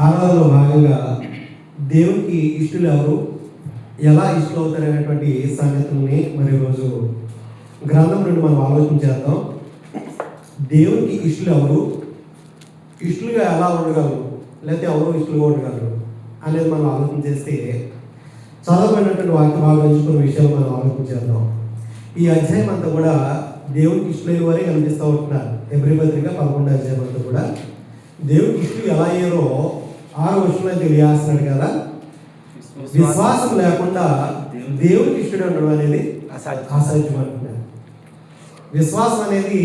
ఆరాధనలో భాగంగా దేవునికి ఇష్టలు ఎవరు, ఎలా ఇష్టలు అవుతారు అనేటువంటి సంగతుల్ని మరి ఈరోజు గ్రంథం నుండి మనం ఆలోచన చేద్దాం. దేవునికి ఇష్టలు ఎవరు, ఇష్టలుగా ఎలా ఉండగలరు, లేకపోతే ఎవరు ఇష్టలుగా ఉండగలరు అనేది మనం ఆలోచన చేస్తే చదవబడినటువంటి వాక్య భాగం నుంచి కొన్ని విషయాలు మనం ఆలోచన చేద్దాం. ఈ అధ్యాయం అంతా కూడా దేవునికి ఇష్టలైన వారే కనిపిస్తూ ఉంటున్నారు. హెబ్రీ పత్రిక 11వ అధ్యాయం అంతా కూడా దేవునికి ఇష్టలు ఎలా అయ్యారో 6వ వచనంలో తెలియాల్సినాడు కదా. విశ్వాసం లేకుండా దేవునికి ఇష్టడు ఉండడం అనేది అసాధ్యం అంటున్నారు. విశ్వాసం అనేది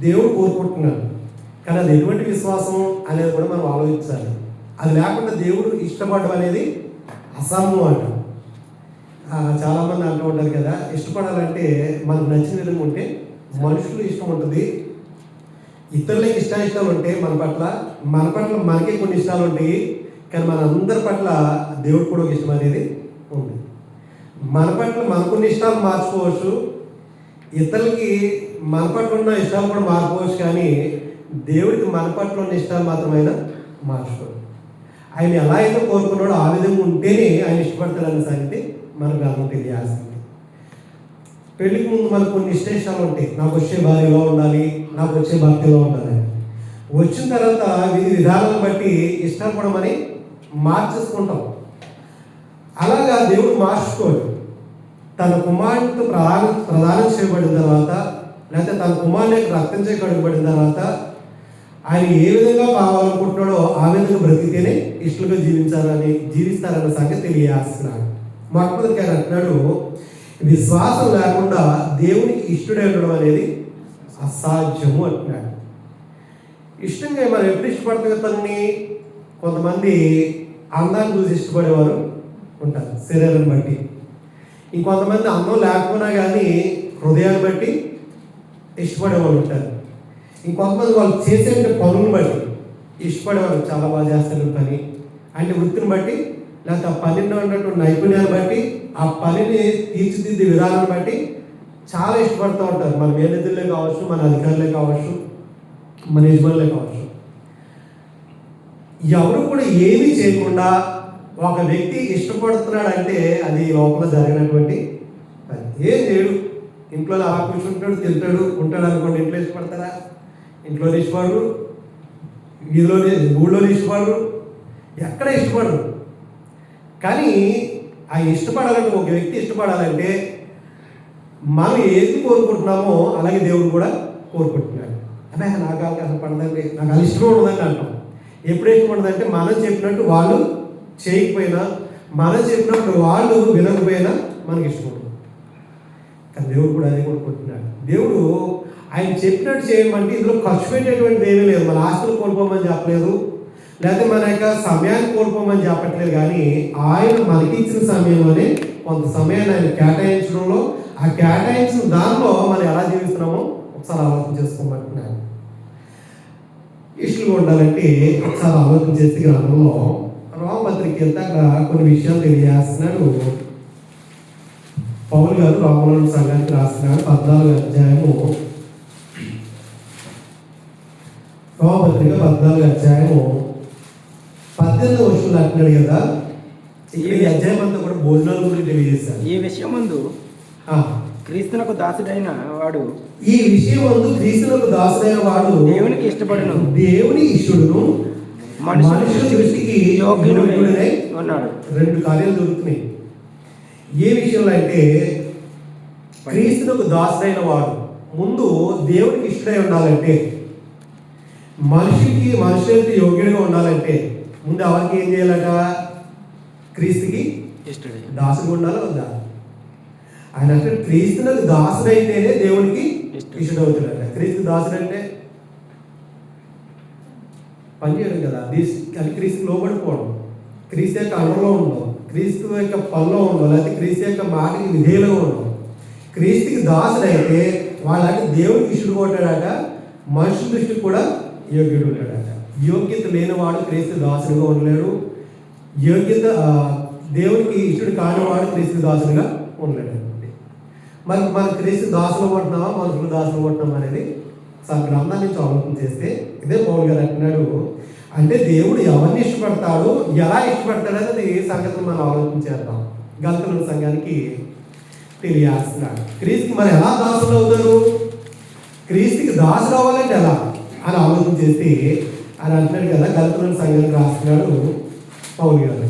దేవుడు కోరుకుంటున్నాడు, కానీ అది ఎటువంటి విశ్వాసం అనేది కూడా మనం ఆలోచించాలి. అది లేకుండా దేవుడు ఇష్టపడడం అనేది అసంభవం అంట. చాలామంది అంటూ ఉంటారు కదా, ఇష్టపడాలంటే మనకు నచ్చిన విధంగా ఉంటే మనుషులు ఇష్టం ఉంటుంది, ఇతరులకి ఇష్టాలు ఉంటాయి, మన పట్ల మనకే కొన్ని ఇష్టాలు ఉంటాయి, కానీ మన అందరి పట్ల దేవుడు కూడా ఒక ఇష్టం అనేది ఉంది. మన పట్ల మనకున్న ఇష్టాలు మార్చుకోవచ్చు, ఇతరులకి మన పట్ల ఉన్న ఇష్టాలు కూడా మార్చుకోవచ్చు, కానీ దేవుడికి మన పట్ల ఉన్న ఇష్టాలు మాత్రమైనా మార్చుకోవచ్చు. ఆయన ఎలా అయితే కోరుకున్నాడో ఆ విధంగా ఉంటేనే ఆయన ఇష్టపడతాడనే సంగతి మనకు అర్థం తెలియాల్సింది. పెళ్లికి ముందు మనకు కొన్ని ఇష్టాలు ఉంటాయి. నాకు వచ్చే భార్య ఇలా ఉండాలి, నాకు వచ్చే భర్త ఇలా ఉండాలి. వచ్చిన తర్వాత విధి విధానాలను బట్టి ఇష్టాలు కూడా మనం మార్చేసుకుంటాం. అలాగా దేవుడు మార్చుకోడు. తన కుమారుడితో ప్రదానం చేయబడిన తర్వాత, లేకపోతే తన కుమారుని రక్తం చేయబడిన తర్వాత ఆయన ఏ విధంగా కావాలనుకుంటున్నాడో ఆ విధంగా బ్రతికితేనే ఇష్టలుగా జీవిస్తారన్న సంగతి తెలియాల్సినాడు. మొట్టమొదటి ఆయన అంటున్నాడు, విశ్వాసం లేకుండా దేవునికి ఇష్టడై ఉండడం అనేది అసాధ్యము అంటున్నాడు. ఇష్టంగా మనం ఎప్పుడు ఇష్టపడతాం తనని? కొంతమంది అందాన్ని చూసి ఇష్టపడేవారు ఉంటారు, శరీరాన్ని బట్టి. ఇంకొంతమంది అందం లేకపోయినా కానీ హృదయాన్ని బట్టి ఇష్టపడేవాళ్ళు ఉంటారు. ఇంకొంతమంది వాళ్ళు చేసే పనులను బట్టి ఇష్టపడేవారు, చాలా బాగా చేస్తారు పని అంటే వృత్తిని బట్టి, లేకపోతే ఆ పనిలో ఉన్నటువంటి నైపుణ్యాన్ని బట్టి, ఆ పనిని తీర్చిదిద్దే విధానాన్ని బట్టి చాలా ఇష్టపడుతూ ఉంటారు. మన మేనేజర్లే కావచ్చు, మన అధికారులే కావచ్చు, మన యజమానులే కావచ్చు. ఎవరు కూడా ఏమీ చేయకుండా ఒక వ్యక్తి ఇష్టపడుతున్నాడంటే అది లోపల జరిగినటువంటి పని. ఏం చేయడు, ఇంట్లో అలా కూర్చుంటాడు, తింటాడు, ఉంటాడు అనుకోండి. ఇంట్లో ఇష్టపడతారా? ఇంట్లో ఇష్టపడరు, వీధిలోనే ఊళ్ళో ఇష్టపడరు, ఎక్కడ ఇష్టపడరు. కానీ ఆ ఇష్టపడాలంటే, ఒక వ్యక్తి ఇష్టపడాలంటే మనం ఏది కోరుకుంటున్నామో అలాగే దేవుడు కూడా కోరుకుంటున్నాడు. అదే నాకు అసలు పడదండి, నాకు అది ఇష్టం ఉండదని అంటాం. ఎప్పుడు ఇష్టం ఉండదంటే మనం చెప్పినట్టు వాళ్ళు చేయకపోయినా, మనం చెప్పినట్టు వాళ్ళు వినకపోయినా మనకి ఇష్టం ఉండదు. కానీ దేవుడు కూడా అదే కోరుకుంటున్నాడు. దేవుడు ఆయన చెప్పినట్టు చేయమంటే ఇందులో ఖర్చు పెట్టేటువంటిది ఏమీ లేదు. మన ఆస్తులు కోల్పోమని చెప్పలేదు, లేకపోతే మన యొక్క సమయాన్ని కోల్పోమని చెప్పట్లేదు. కానీ ఆయన మనకి ఇచ్చిన సమయంలోనే కొంత సమయాన్ని ఆయన కేటాయించడంలో, ఆ కేటాయించిన దానిలో మనం ఎలా జీవిస్తున్నామో ఒకసారి ఆలోచన చేసుకోమంటున్నాను. ఇష్టలుగా ఉండాలంటే ఒకసారి ఆలోచన చేసి గ్రంథంలో రోమపత్రిక వెళ్తే అక్కడ కొన్ని విషయాలు తెలియజేస్తున్నాడు పౌలు గారు. రోమలోని సంఘానికి రాస్తున్నాడు 14వ అధ్యాయము, రోమపత్రిక 14వ అధ్యాయము 18వ వచనంలో అంటున్నాడు కదా. ఈ అధ్యాయం అంతా కూడా భోజనాల గురించి తెలియజేశారు. ఈ విషయం ముందు క్రీస్తునకు దాసుడైన వాడు, ఈ విషయం ముందు క్రీస్తునకు దాసుడైన వాడు దేవునికి ఇష్టపడును, దేవుని ఇష్టడును, మనుషుల దృష్టికి యోగ్యుడై ఉన్నాడు. రెండు కార్యాలు దొరుకుతున్నాయి. ఏ విషయంలో అంటే క్రీస్తునకు దాసుడైన వాడు ముందు దేవునికి ఇష్టడై ఉండాలంటే, మనుషులకి యోగ్యుడిగా ఉండాలంటే ముందు ఎవరికి ఏం చేయాలట? క్రీస్తుకి దాసుడు ఉండాలి వద్దా? ఆయన అంటే క్రీస్తునకు దాసుడైతేనే దేవునికి ఇష్టడవుతాడట. క్రీస్తు దాసుడు అంటే పని చేయడం కదా, అది క్రీస్తు లోబడిపోవడం, క్రీస్తు యొక్క అండలో ఉండడం, క్రీస్తు యొక్క పనిలో ఉండడం, లేకపోతే క్రీస్తు యొక్క మాటకి విధేయులుగా ఉండడం. క్రీస్తుకి దాసుడైతే వాళ్ళకి దేవుడికి ఇష్టడు ఉంటాడట, మనుషుల దృష్టికి కూడా యోగ్యుడు ఉంటాడట. యోగ్యత లేనివాడు క్రీస్తు దాసుడుగా ఉండలేడు, దేవునికి ఇష్టడు కానివాడు క్రీస్తు దాసుడుగా ఉండలేడు. మరి మన క్రీస్తు దాసులు ఉంటున్నామా, మనుషులు దాసులు ఉంటున్నామా అనేది గ్రంథాన్ని నుంచి ఆలోచన చేస్తే ఇదే పౌలు గారు అంటున్నాడు, అంటే దేవుడు ఎవరిని ఇష్టపడతాడు, ఎలా ఇష్టపడతాడు అనేది సంగతి మనం ఆలోచించేద్దాం. గలతీయుల సంఘానికి తెలియాల్సినాడు. క్రీస్తుకి మరి ఎలా దాసులు అవుతారు, క్రీస్తుకి దాసులు అవ్వాలంటే ఎలా అని ఆలోచన చేస్తే అని అంటున్నాడు కదా. గలతీయుల సంఘానికి రాస్తున్నాడు పౌలు గారు.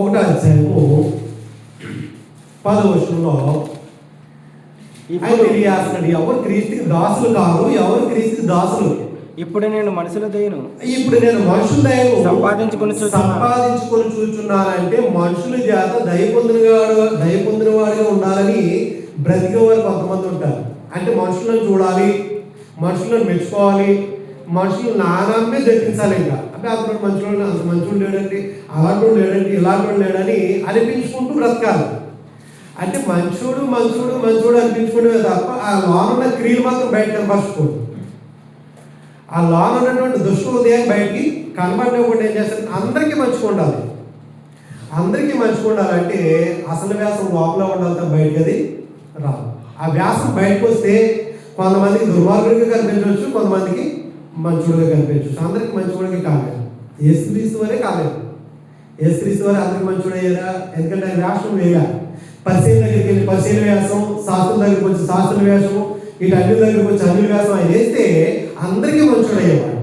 1వ అధ్యాయము 10వ వచనంలో ఆయన తెలియాల్సినాడు, ఎవరు క్రీస్తుకి దాసులు కాదు, ఎవరు క్రీస్తుకి దాసులు. ఇప్పుడు నేను మనుషుల దయను మనుషుల దయను సంపాదించుకొని చూచున్నానంటే మనుషుల చేత దయ పొందిన వాడిగా ఉండాలని బ్రతికే వారు కొంతమంది ఉంటారు. అంటే మనుషులను చూడాలి, మనుషులను మెచ్చుకోవాలి, మనుషులు నానామే జపించాలి. ఇంకా అంటే అతను మంచుడు అంత మంచుడు లేడండి, అలాంటి లేడండి, ఇలాంటి లేడని అనిపించుకుంటూ బ్రతకాలి. అంటే మంచోడు అనిపించుకునే తప్ప ఆ లోనున్న క్రియలు మాత్రం బయట కనపరచుకోడు. ఆ లోన్ ఉన్నటువంటి దుష్ట హృదయాన్ని బయటికి కనబడినప్పుడు ఏం చేస్తారు, అందరికీ మంచిగా ఉండాలి. అందరికీ మంచిగా ఉండాలంటే అసలు వ్యాసం లోపల ఉండాలి తప్ప బయటకి అది రాదు. ఆ వ్యాసం బయటకు వస్తే కొంతమందికి దుర్మార్గుడిగా కనిపించవచ్చు, కొంతమందికి మంచుడుగా కనిపించవచ్చు. అందరికీ మంచివాడికి కాలేదు, యేసుక్రీస్తు వరే కాలేదు. యేసుక్రీస్తు వరే అందరికి మంచివాడు అయ్యారా? ఎందుకంటే ఆయన వ్యాసం వేయాలి. పరిశీలన దగ్గరికి వెళ్ళి పరిశీలన వ్యాసం, శాస్త్రం దగ్గరికి వచ్చి శాస్త్ర వ్యాసం, ఇటు అన్ని దగ్గరికి వచ్చి అన్ని వ్యాసం ఆయన వేస్తే అందరికీ మంచుడు అయ్యేవాడు.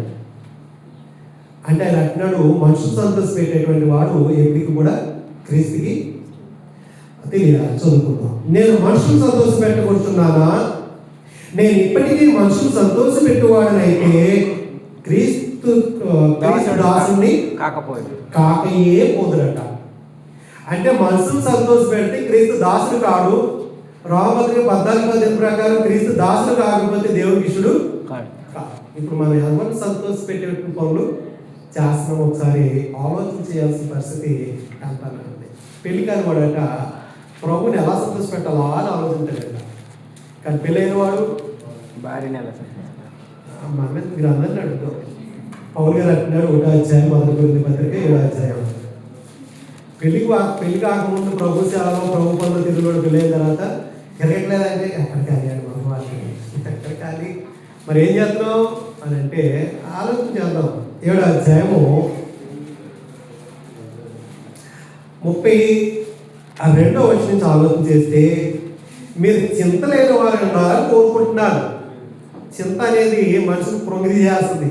అంటే ఆయన అంటున్నాడు, మనుషులు సంతోష పెట్టేటువంటి వాడు ఎప్పటికి కూడా క్రీస్తుకి తెలియాలి. చదువుకుందాం. నేను మనుషులు సంతోష పెట్టకూడుతున్నానా? నేను ఇప్పటికీ మనుషులు సంతోష పెట్టువాడనైతే క్రీస్తు దాసుని కాకయే పోదురట. అంటే మనుషులు సంతోష పెడితే క్రీస్తు దాసుడు కాడు. రోమపత్రిక 14 ప్రకారం క్రీస్తు దాసుడు కాకపోతే దేవుడికి ఇష్టడు కాదు. ఇప్పుడు మనం ఎవరిని సంతోష పెట్టే పనులు చేస్తున్నాం, ఒకసారి ఆలోచన చేయాల్సిన పరిస్థితి ఎంతనండి. పెళ్లి కాని వాడట ప్రభుని ఎలా సంతోష పెట్టాలా అని ఆలోచించాడట. కానీ పెళ్ళైన వాడు భార్యని ఎలా మన గ్రంథాన్ని అడుగుతాం. పౌలు గారు అంటున్నారు 1వ అధ్యాయం 1 కొరింథీ పత్రిక 7వ అధ్యాయం. పెళ్లి కాకముందు ప్రభు సేవలో ప్రభు పనులు తిరుగుడు పెళ్ళైన తర్వాత తిరగట్లేదంటే ఎక్కడ కలిగాడు మగవాళ్ళని, ఎక్కడ కాలి మరి ఏం చేస్తున్నాం అని అంటే ఆలోచన చేద్దాం. 7వ అధ్యాయము 32వ వచనం నుంచి ఆలోచన చేస్తే మీరు చింత లేని వారు ఉండాలని కోరుకుంటున్నారు. చింత అనేది మనుషులు కృంగిది చేస్తుంది.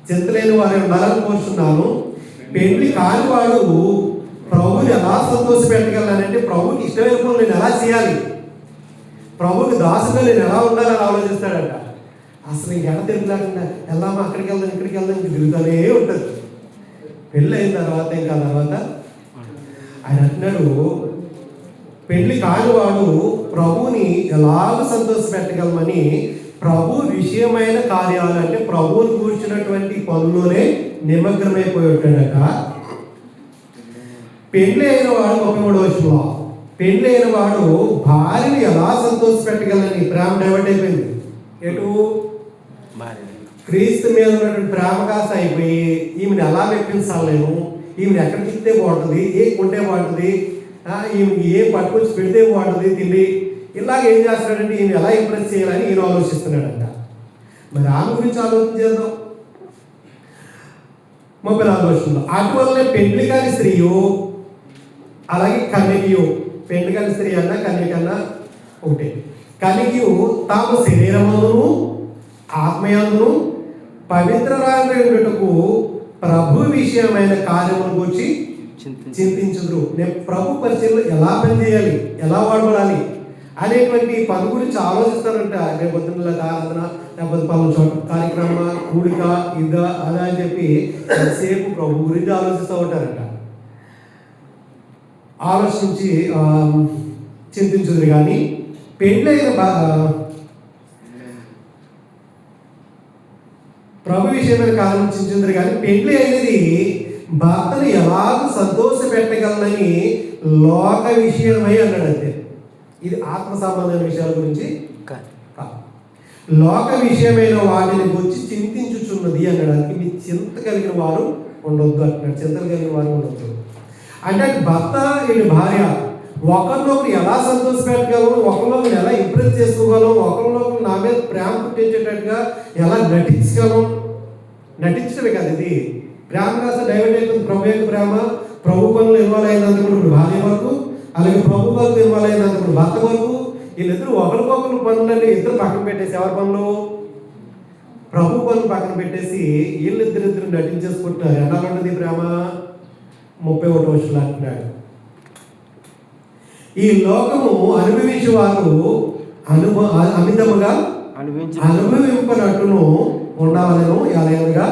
చింత లేని వారు ఉండాలని కోరుతున్నాను. పెళ్లి కాని వాడు ప్రభుని ఎలా సంతోష పెట్టగలనంటే ప్రభుకి ఇష్టమైన పనులు నేను ఎలా చేయాలి, ప్రభుకి దాసుగా నేను ఎలా ఉండాలని ఆలోచిస్తాడట. అసలు ఇంకెడ తిరుగుతాడంట, వెళ్దామా అక్కడికి వెళ్దాం ఇక్కడికి వెళ్దాం ఇంక తిరుగుతూనే ఉంటుంది. పెళ్ళి అయిన తర్వాత ఇంకా తర్వాత ఆయన అంటున్నాడు, పెళ్లి కానివాడు ప్రభుని ఎలాగ సంతోష పెట్టగలమని ప్రభు విషయమైన కార్యాలు అంటే ప్రభువుని కూర్చున్నటువంటి పనుల్లోనే నిమగ్నమైపోయి ఉంటాడట. పెళ్లి అయిన వాడు 33వ వచనంలో పెళ్లి అయిన వాడు భార్యని ఎలా సంతోష పెట్టగలని ప్రేమ డైవర్ట్ అయిపోయింది. ఎటు క్రీస్తు మీద ఉన్నటువంటి ప్రేమ కాస్త అయిపోయి ఈమెను ఎలా మెప్పించాలి, నేను ఈమెను ఎక్కడికి ఇస్తే బాగుంటుంది, ఏ కొంటే బాగుంటుంది, ఈమెకి ఏ పట్టుకొచ్చి పెడితే బాగుంటుంది తిండి, ఇలాగ ఏం చేస్తున్నాడంటే ఈయన ఎలా ఇంప్రెస్ చేయాలని ఈయన ఆలోచిస్తున్నాడంట. మరి ఆమె గురించి ఆలోచన చేద్దాం. 34వ వచనంలో అటువల్లనే పెళ్లి కాని స్త్రీయు అలాగే కన్యకయు, పెళ్లి కాని స్త్రీ అన్నా కన్యకన్నా ఒకటే, కన్యకయు తాము శరీరమును ఆత్మయందును పవిత్రరాయుటకు ప్రభు విషయమైన కార్యమును గురించి చింతించుదురు. నేను ప్రభు పరిచయంలో ఎలా పనిచేయాలి, ఎలా వాడబడాలి అనేటువంటి పని గురించి ఆలోచిస్తారంట. రేపు పొద్దున్న ఆరాధన లేకపోతే పలు చోట కార్యక్రమ కూడిక ఇదా అదా అని చెప్పి ఎంతసేపు ప్రభు గురించి ఆలోచిస్తూ ఉంటారంట. ఆలోచించి చింతించుదురు. కానీ పెళ్ళైన ప్రభు విషయమైన కారణం చింతించుదురు. కానీ పెళ్ళి అనేది భర్తను ఎలాగ సంతోష పెట్టగలనని లోక విషయమై అన్నాడు. అంతే, ఇది ఆత్మ సంబంధమైన విషయాల గురించి కాదు, లోక విషయమైన వాటిని గురించి చింతించుచున్నది అనడానికి మీ చింత కలిగిన వారు ఉండొద్దు అంటున్నాడు. చింతలు కలిగిన వారు ఉండొద్దు అంటే భర్త వీడి భార్య ఒకరినొకరు ఎలా సంతోష పెట్టగలం, ఒకరినొకరు ఎలా ఇంప్రెస్ చేసుకోగలం, ఒకరినొకరు నా మీద ప్రేమ పుట్టించేటట్టుగా ఎలా నటించగలం, నటించడమే కాదు, ఇది ప్రేమ కాస్త డైవర్ట్ అయిపోతుంది. ప్రభు యొక్క ప్రేమ, ప్రభు పనులు ఇన్వాల్వ్ అయినందుకు ఇప్పుడు భార్య వరకు, అలాగే ప్రభు వరకు ఇన్వాల్వ్ అయినందుకు భర్త వరకు, వీళ్ళిద్దరు ఒకరికొకరు పనులన్నీ ఇద్దరు పక్కన పెట్టేసి, ఎవరి పనులు? ప్రభు పనులు పక్కన పెట్టేసి వీళ్ళిద్దరిద్దరు నటించేసుకుంటున్నారు. ఎలా ఉంటుంది ప్రేమ? 31వ వచనంలో అంటున్నాడు, ఈ లోకము అనుభవించే వారు అమితముగా అనుభవింపనట్టును ఉండవలను, ఎలాగనగా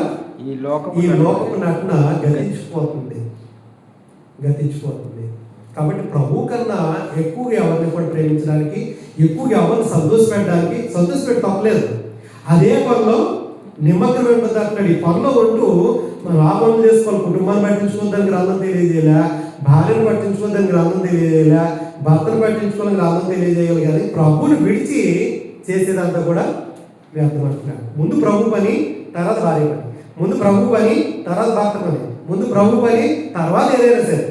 ఈ లోకపు నటున గతించిపోతుంది. కాబట్టి ప్రభు కన్నా ఎక్కువగా ఎవరిని కూడా ప్రేమించడానికి, ఎక్కువగా ఎవరిని సంతోషపెట్టి తప్పలేదు. అదే పనిలో నిమగ్నం ఉంటుందంటున్నాడు. ఈ పనిలో ఉంటూ మనం ఆ పనులు చేసుకోవాలి. కుటుంబాన్ని పట్టించుకోవద్దని గ్రంథం తెలియజేయాల, భార్యను పట్టించుకోవద్దని గ్రంథం తెలియజేయాల, భర్తను పట్టించుకోవాలని గ్రంథం తెలియజేయాలి. కానీ ప్రభువుని విడిచి చేసేదంతా కూడా వ్యర్థం అంటున్నాడు. ముందు ప్రభు పని, తర్వాత భార్య పని. ముందు ప్రభు పని, తర్వాత భర్త పని. ముందు ప్రభు పని, తర్వాత ఏదైనా సరే.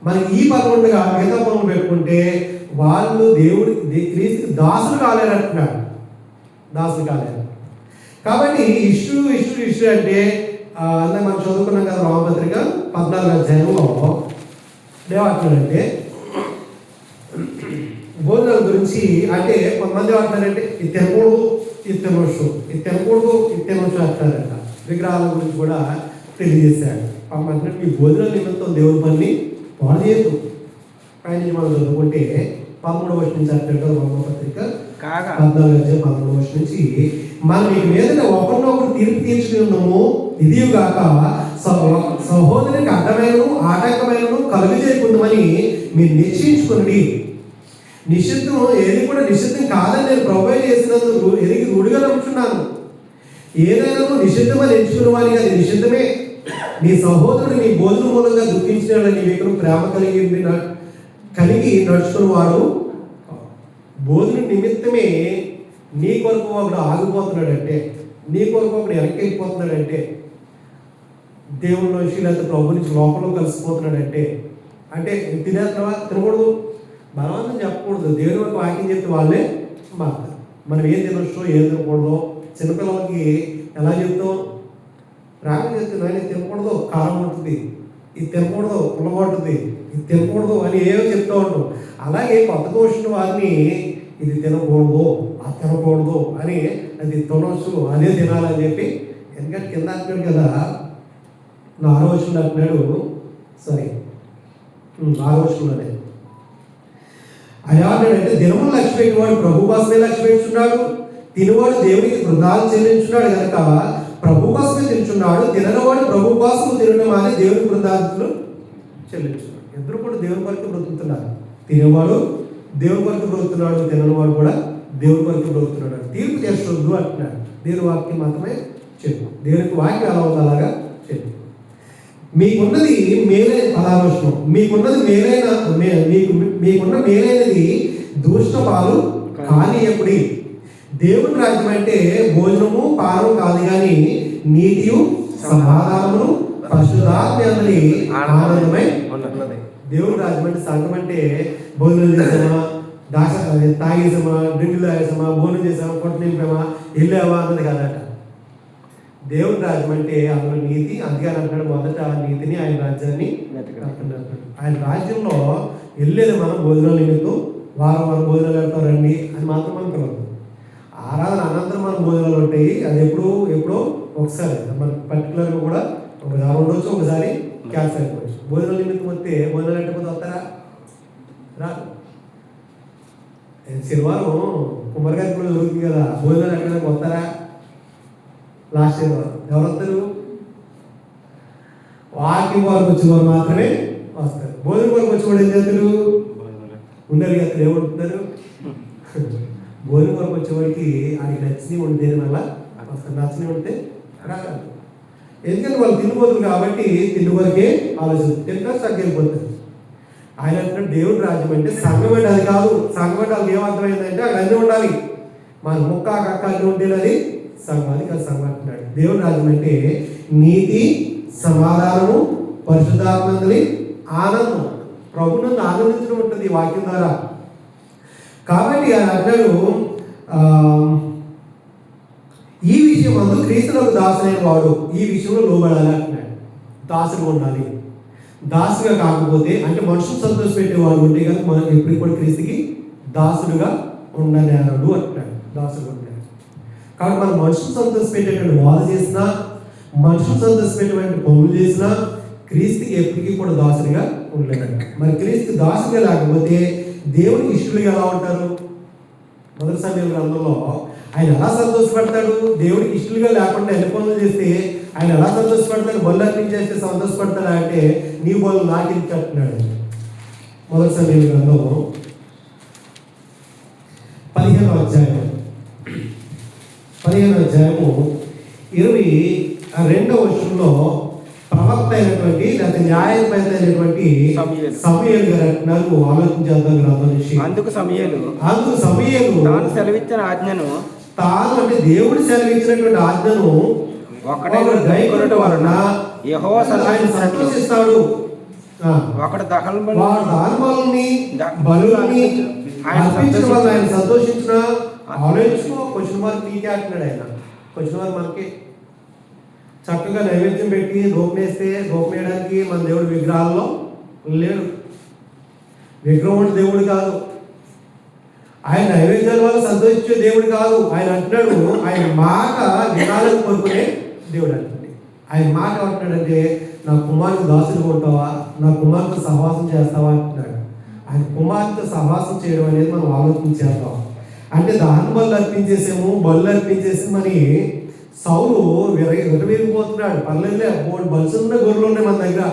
మనకి ఈ పనులు ఉండగా మిగతా పనులు పెట్టుకుంటే వాళ్ళు క్రీస్తుకి దాసులు కాలేరంటున్నాడు. దాసులు కాలేరు. కాబట్టి ఇష్యూ అంటే అలా మనం చదువుకున్నాం కదా, రోమపత్రిక 14వ అధ్యాయంలో దేవాడుతున్నాడంటే భోజనాల గురించి. అంటే కొంతమంది ఏమంటున్నారంటే ఇది తినకూడదు, ఇది తినవచ్చు, ఇది తినకూడదు, ఇది తినవచ్చు అంటారంట. విగ్రహాల గురించి కూడా తెలియజేశాడు. అంటే మీ భోజనాల నిమిత్తం దేవుడి పని పాడు చేయదు. ఆయన మనం చదువుకుంటే 13వ వచనం నుంచి అంటాడు రోమపత్రిక 14వ అధ్యాయం 13వ వచనం నుంచి, మనం మీ మీద ఒకరినొకరు తీర్పు తీర్చుకున్నాము, ఇదిగాక సహోదరునికి అడ్డమైనను ఆటంకమైనను కలుగజేయకుందామని మీరు నిశ్చయించుకుని, నిషిద్ధం ఏది కూడా నిషిద్ధం కాదని నేను ప్రభువే చేసినందుకు ఎరిగి రూఢిగా నమ్ముచున్నాను. ఏదైనా నిషిద్ధమని ఎంచుకున్న వారికి అది నిషిద్ధమే. నీ సహోదరుడు నీ భోజనం మూలంగా దుఃఖించిన నీ వైపు ప్రేమ కలిగి నడుచుకున్నవాడు భోజనం నిమిత్తమే నీ కొరకు ఒకడు ఆగిపోతున్నాడంటే, నీ కొరకు ఒకడు వెనక్కి వెళ్ళిపోతున్నాడంటే, దేవుని నుంచి లేదా ప్రభు నుంచి లోపల కలిసిపోతున్నాడంటే, అంటే తినేస్తున్నావా, తినకూడదు, బలవంతం చెప్పకూడదు. దేవుని వరకు వాక్యం చెప్తే వాళ్ళే మారుతారు. మనం ఏం తినొచ్చో ఏం తినకూడదు. చిన్నపిల్లలకి ఎలా చెప్తాం? రాగం చెప్తే నాయన తినకూడదు, కారం ఉంటుంది, ఇది తినకూడదు, పుల్లగొంటుంది, ఇది తినకూడదు అని ఏమో చెప్తూ ఉంటాం. అలాగే కొత్త వచ్చిన వారిని ఇది తినకూడదు, అది తినకూడదు అని, అది తినవచ్చు, అదే తినాలని చెప్పి. ఎందుకంటే కింద అంటున్నాడు కదా, 4వ వచనంలో అంటున్నాడు, సారీ 4వ వచనంలోనే అయ్యా అంటే దినములు లక్ష్య పెట్టినవాడు ప్రభు కోసమే లక్ష్య పెట్టుచున్నాడు, తినవాడు దేవునికి బృందాలు చెల్లించున్నాడు కనుక ప్రభు కోసమే తింటున్నాడు, తినవాడు ప్రభు కోసం తినడం అని దేవుని బృందాలు చెల్లించున్నాడు. ఇద్దరు కూడా దేవుని కొరకు బ్రతుకుతున్నారు. తినేవాడు దేవుని కొరకు బ్రతుకుతున్నాడు, తినవాడు కూడా దేవుని కొరకు బ్రతుకుతున్నాడు. తీర్పు చేస్తొద్దు అంటున్నాడు. దేవుని వాక్యం మాత్రమే చెప్పు, దేవునికి వాక్యం ఎలా ఉంది అలాగా చెప్పు. మీకున్నది మేలైన పదావచనం, మీకున్నది మేలైన మీకున్న మేలైనది దూషణ పాలు కానీ ఎప్పుడు. దేవుని రాజ్యం అంటే భోజనము పానం కాదు కానీ నీతియు సమాధానమును పరిశుద్ధాత్మని ఆనందమై ఉన్నది. దేవుని రాజ్యం అంటే సంఘం అంటే భోజనం చేసామా, తాగేసామా, డ్రింకులు తాగేసామా, భోజనం చేసామా, పొట్టు నింపామా, వెళ్ళావా అన్నది కాదట. దేవుని రాజ్యం అంటే అందులో నీతి. అందుకని అంటాడు మొదట నీతిని, ఆయన రాజ్యాన్ని అంటున్నాడు. ఆయన రాజ్యంలో వెళ్ళేది మనం భోజనాలు నిమిత్తం, వారం భోజనాలు వెళ్తారండి అని మాత్రం మనం పిలవదు. ఆరాధన అనంతరం మనం భోజనాలు ఉంటాయి. అది ఎప్పుడో ఒకసారి మన పర్టికులర్గా కూడా ఒకసారి ఉండొచ్చు, ఒకసారి క్యాన్సర్ అయిపోవచ్చు. భోజనాల నిమిత్తం వస్తే భోజనాలు ఎట్టకపోతే వస్తారా? రాదు. శనివారం కుమ్మరిగారి కూడా జరుగుతుంది కదా, భోజనాలు ఎక్కడానికి వస్తారా? లాస్ట్ శనివారం ఎవరు వస్తారు? వాకింగ్ వరకు వచ్చేవారు మాత్రమే వస్తారు. భోజనం వరకు వచ్చేవాడు ఏం చేస్తారు? ఉండరు కదా, ఏమంటున్నారు? భోజనం వరకు వచ్చేవాడికి ఆయనకి నచ్చినవి ఉంటే వల్ల వస్తారు, నచ్చినవి ఉంటే రాగలరు. ఎందుకంటే వాళ్ళు తినబోతులు కాబట్టి తిండి వరకే ఆలోచన, తింటారు తగ్గైపోతారు. ఆయన అంటున్నాడు దేవుని రాజ్యం అంటే సంఘం అంటే అది కాదు. సంఘం అంటే వాళ్ళకి ఏమర్థమైందంటే అక్కడ అన్నీ ఉండాలి, మన ముక్క కక్క అన్నీ ఉండేది అది సంఘం. అది కాదు సంఘం అంటున్నాడు. దేవుని రాజ్యం అంటే నీతి, సమాధానము, పరిశుద్ధాత్మని ఆనందం, ప్రభునందు ఆనందించడం ఉంటుంది ఈ వాక్యం ద్వారా. కాబట్టి ఆయన అంటాడు ఈ విషయం అందు క్రీస్తులకు దాసులైన వాడు ఈ విషయంలో లోబడాలి అంటున్నాడు. దాసుడు ఉండాలి. దాసుగా కాకపోతే అంటే మనుషులు సంతోషపెట్టేవాడు ఉంటే కనుక మనం ఎప్పుడు కూడా క్రీస్తుకి దాసుడుగా ఉండలేడు అంటున్నాడు. దాసుడు ఉంటాడు కాబట్టి మనం మనుషులు సంతోషపెట్టేటువంటి వాద చేసినా, మనుషులు సంతోషపెట్టేటువంటి పనులు చేసినా క్రీస్తుకి ఎప్పటికీ కూడా దాసుడిగా ఉండలేడు. మరి క్రీస్తు దాసుడిగా లేకపోతే దేవునికి ఇష్టలుగా ఎలా ఉంటారు? మొదటి సమయం గ్రంథంలో ఆయన ఎలా సంతోషపడతాడు? దేవుడికి ఇష్టలుగా లేకుండా ఎన్ని పనులు చేస్తే ఆయన ఎలా సంతోషపడతాడు? బళ్ళు అర్పించేస్తే సంతోషపడతాడా అంటే నీ బళ్ళు నాకు ఇచ్చేస్తున్నాడు. మొదటి సమయం గ్రంథం 15వ అధ్యాయము 22వ వచనంలో ప్రవక్త అయినటువంటి లేదా న్యాయపేత అయినటువంటి సమూయేలు గారు అంటున్నారు. ఆలోచించేద్దాం గ్రంథం నుంచి. అందుకు సమూయేలు తాను సెలవిచ్చిన ఆజ్ఞను అంటే దేవుడు సెలవిచ్చినటువంటి ఆజ్ఞను ఒకటే గైకొనుట వలన యెహోవా సంతోషిస్తాడు. ఒకడు దహన బలుల్ని అర్పించడం వల్ల ఆయన సంతోషించిన ఆలోచించుకో. క్వశ్చన్ మార్క్ నీకే అంటున్నాడు ఆయన. క్వశ్చన్ మార్క్ మనకి చక్కగా నైవేద్యం పెట్టి వేయడానికి మన దేవుడు విగ్రహాల్లో లేడు. విగ్రహం అంటే దేవుడు కాదు. ఆయన నైవేద్యాల వల్ల సంతోషించే దేవుడు కాదు. ఆయన అంటున్నాడు ఆయన మాట వినాలని కోరుకునే దేవుడు అంటుంది. ఆయన మాట అంటున్నాడంటే నా కుమారుడు దాసుడు ఉంటావా, నా కుమార్తె సహవాసం చేస్తావా అంటున్నాడు. ఆయన కుమార్తె సహవాసం చేయడం అనేది మనం ఆలోచించేద్దాం. అంటే దాని బళ్ళు అర్పించేసాము, బళ్ళు అర్పించేసి మరి సౌలు విరవేగిపోతున్నాడు. పర్లేదులే బలుసున్న గొర్రెలు ఉన్నాయి మన దగ్గర,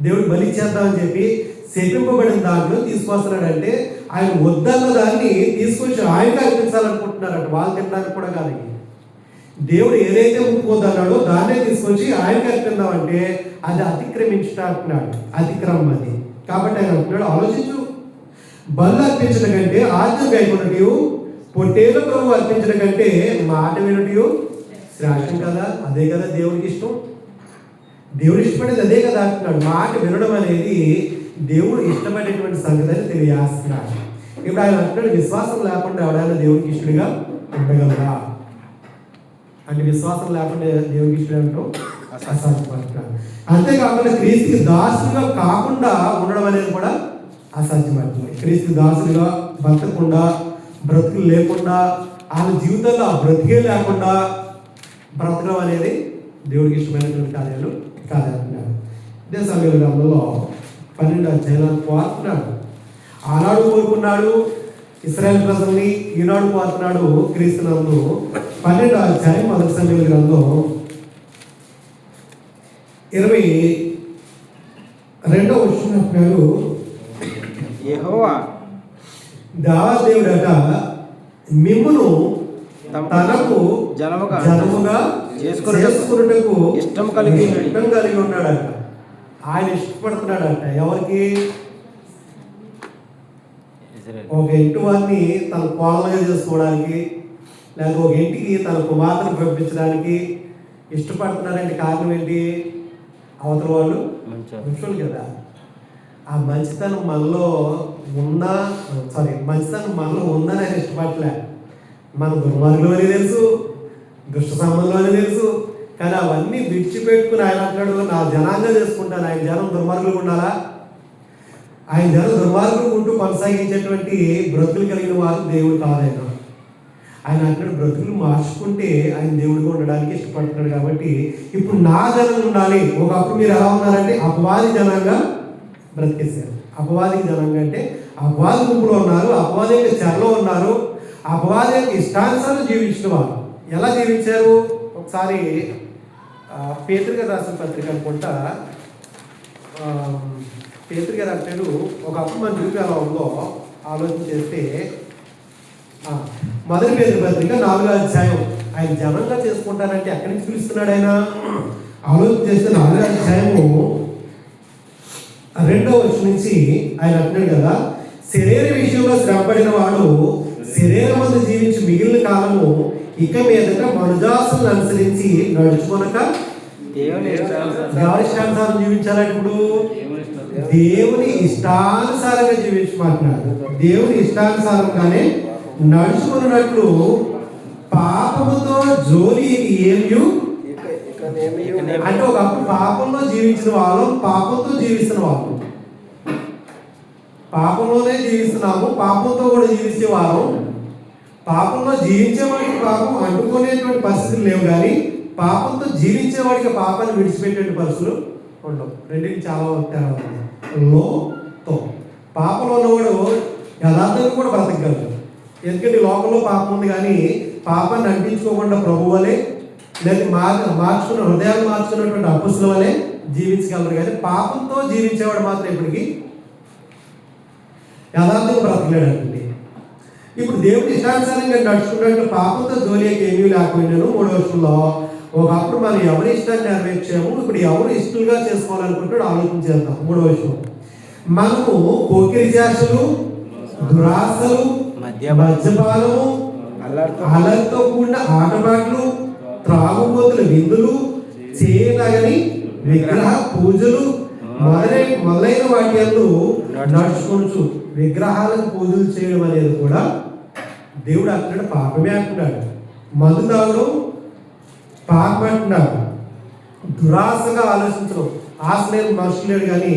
దేవుడు బలి ఇచ్చేద్దామని చెప్పి శపింపబడిన దాంట్లో తీసుకొస్తున్నాడంటే ఆయన వద్దన్న దాన్ని తీసుకొచ్చి ఆయనగా అర్పించాలనుకుంటున్నారట. వాళ్ళు తినడానికి కూడా కాదు. దేవుడు ఏదైతే ముక్కుపోతున్నాడో దాన్నే తీసుకొచ్చి ఆయనకి అర్పిద్దామంటే అది అతిక్రమించుట అంటున్నాడు. అతిక్రమం అది. కాబట్టి ఆయన అంటున్నాడు ఆలోచించు. బళ్ళు అర్పించడం కంటే ఆజ్ఞ గైకొనుటయు, పొట్టేలు ప్రభు అర్పించడం కంటే మాట వినుటయు శ్రేష్టం కదా. అదే కదా దేవుడికి ఇష్టం. దేవుడు ఇష్టపడేది అదే కదా అంటున్నాడు. మాట వినడం అనేది దేవుడు ఇష్టపడేటువంటి సంగతి అని తెలియజేస్తున్నాడు. ఇప్పుడు ఆయన అంటున్నాడు విశ్వాసం లేకుండా ఎవడైనా దేవుడికి ఇష్టడుగా ఉండగలరా అంటే విశ్వాసం లేకుండా దేవుడికి ఇష్టం అంటూ అసాధ్యపడుతున్నాడు. అంతేకాకుండా క్రీస్తుకి దాసులుగా కాకుండా ఉండడం అనేది కూడా అసాధ్యపడుతుంది. క్రీస్తు దాసులుగా బ్రతకకుండా, బ్రతుకులు లేకుండా, ఆయన జీవితంలో ఆ బ్రతికే లేకుండా బ్రతకడం అనేది దేవుడికి ఇష్టమైనటువంటి కార్యాలు కాదంటున్నాడు. ఇదే సమయంలో గ్రంథంలో 12వ అధ్యాయాన్ని కోరుతున్నాడు. ఆనాడు కోరుకున్నాడు ఇశ్రాయేల్ ప్రజల్ని, ఈనాడు కోరుతున్నాడు క్రీస్తునందు. 12వ అధ్యాయం మొదటి సమయంలో గ్రంథం 22వ వచనం అంటున్నాడు యెహోవా దేవాదేవుడట మిమ్మును తనకు జనముగా చేసుకున్నటకు ఇష్టం కలిగి ఉన్నాడట. ఆయన ఇష్టపడుతున్నాడట. ఎవరికి? ఒక ఇంటి వారిని తన కోడలుగా చేసుకోవడానికి, లేకపోతే ఒక ఇంటికి తన కుమార్తెను పంపించడానికి ఇష్టపడుతున్నారంటే కారణం ఏంటి? అవతల వాళ్ళు మనుషులు కదా. ఆ మంచితనం మనలో ఉందని ఆయన ఇష్టపడలే. మన దుర్మార్గులు అని తెలుసు, దుష్ట సంబంధం అని తెలుసు. కానీ అవన్నీ విడిచిపెట్టుకుని ఆయన అంటాడు నా జనాంగా చేసుకుంటాను. ఆయన జనం దుర్మార్గులు ఉండాలా? ఆయన జనం దుర్మార్గులు ఉంటూ కొనసాగించేటువంటి బ్రతుకులు కలిగిన వారు దేవుడు కాదైనా. ఆయన అంటాడు బ్రతుకులు మార్చుకుంటే ఆయన దేవుడిగా ఉండడానికి ఇష్టపడుతున్నాడు. కాబట్టి ఇప్పుడు నా జనం ఉండాలి. ఒకప్పుడు మీరు ఎలా ఉన్నారంటే అపవాది జనంగా బ్రతికేశారు. అపవాది జనంగా అంటే అపవాది గుంపులో ఉన్నారు, అపవాది యొక్క చెరలో ఉన్నారు, అపవాది యొక్క ఇష్టానుసారం జీవించిన వారు. ఎలా జీవించారు? ఒకసారి పేతురు గారు రాసిన పత్రిక అనుకుంటా, పేతురు గారు అంటాడు ఒకప్పుడు మన జీవితం ఎలా ఉందో ఆలోచన చేస్తే మొదటి పేతురు పత్రిక 4వ అధ్యాయం. ఆయన జనంగా చేసుకుంటానంటే ఎక్కడి నుంచి పిలుస్తున్నాడు ఆయన? ఆలోచన చేస్తే 4వ అధ్యాయము 2వ వచనం నుంచి ఆయన అంటున్నాడు కదా, శరీర విషయంలో శ్రమపడిన వాడు శరీరమందు జీవించి మిగిలిన కాలము ఇక మీదట మనుజాసులను అనుసరించి నడుచుకొనక ఎవరి ఇష్టానుసారం జీవించాలంటే ఇప్పుడు దేవుని ఇష్టానుసారంగా జీవించమంటున్నాడు. దేవుని ఇష్టానుసారంగానే నడుచుకున్నట్లు పాప పాపముతో జోలికి ఏమీ ఇకనేమియు అంటే ఒకప్పుడు పాపంలో జీవించిన వాళ్ళు పాపంతో జీవిస్తున్న వాళ్ళు, పాపంలోనే జీవిస్తున్నాము, పాపంతో కూడా జీవించే వారు. పాపంలో జీవించేవాడికి పాపం అంటుకునేటువంటి పరిస్థితులు లేవు, కానీ పాపంతో జీవించేవాడికి పాపాన్ని విడిచిపెట్టే పరిస్థితులు ఉండవు. రెండింటికి చాలా తేడా ఉంది. లోతో పాపంలో ఉన్నవాడు యథార్థంగా కూడా బ్రతకగలడు. ఎందుకంటే ఈ లోకంలో పాపం ఉంది, కానీ పాపాన్ని అంటించుకోకుండా ప్రభు వలె లేదా మార్చుకున్న హృదయాలు మార్చుకున్నటువంటి అప్పుసుల వలె జీవించగలరు. కానీ పాపంతో జీవించేవాడు మాత్రం ఇప్పటికీ యథార్థంగా బ్రతకలేడండి. ఇప్పుడు దేవుడి ఇష్టానుసారంగా నడుచుకున్నట్టు పాపంతో జోలికి ఏమీ లేకపోయినాను. 3వ వచనంలో ఒకప్పుడు మనం ఎవరి ఇష్టాన్ని నెరవేర్చాము, ఇప్పుడు ఎవరు ఇష్టలుగా చేసుకోవాలనుకుంటాడు ఆలోచించేద్దాం. 3వ వచనం, మనము పోకిరి చేష్టలు, దురాశలు, మద్యపానము, అలర్తో కూడిన ఆటపాటలు, త్రాగుబోతుల విందులు, చేయదగని విగ్రహ పూజలు మొదలైన వాటి యందు నడుచుకోవచ్చు. విగ్రహాలకు పూజలు చేయడం అనేది కూడా దేవుడు అంటున్నాడు పాపమే అంటున్నాడు. మందు తాగడం పాపం అంటున్నాడు. దురాశగా ఆలోచించడం, ఆశ లేని మనుషులు లేడు, కానీ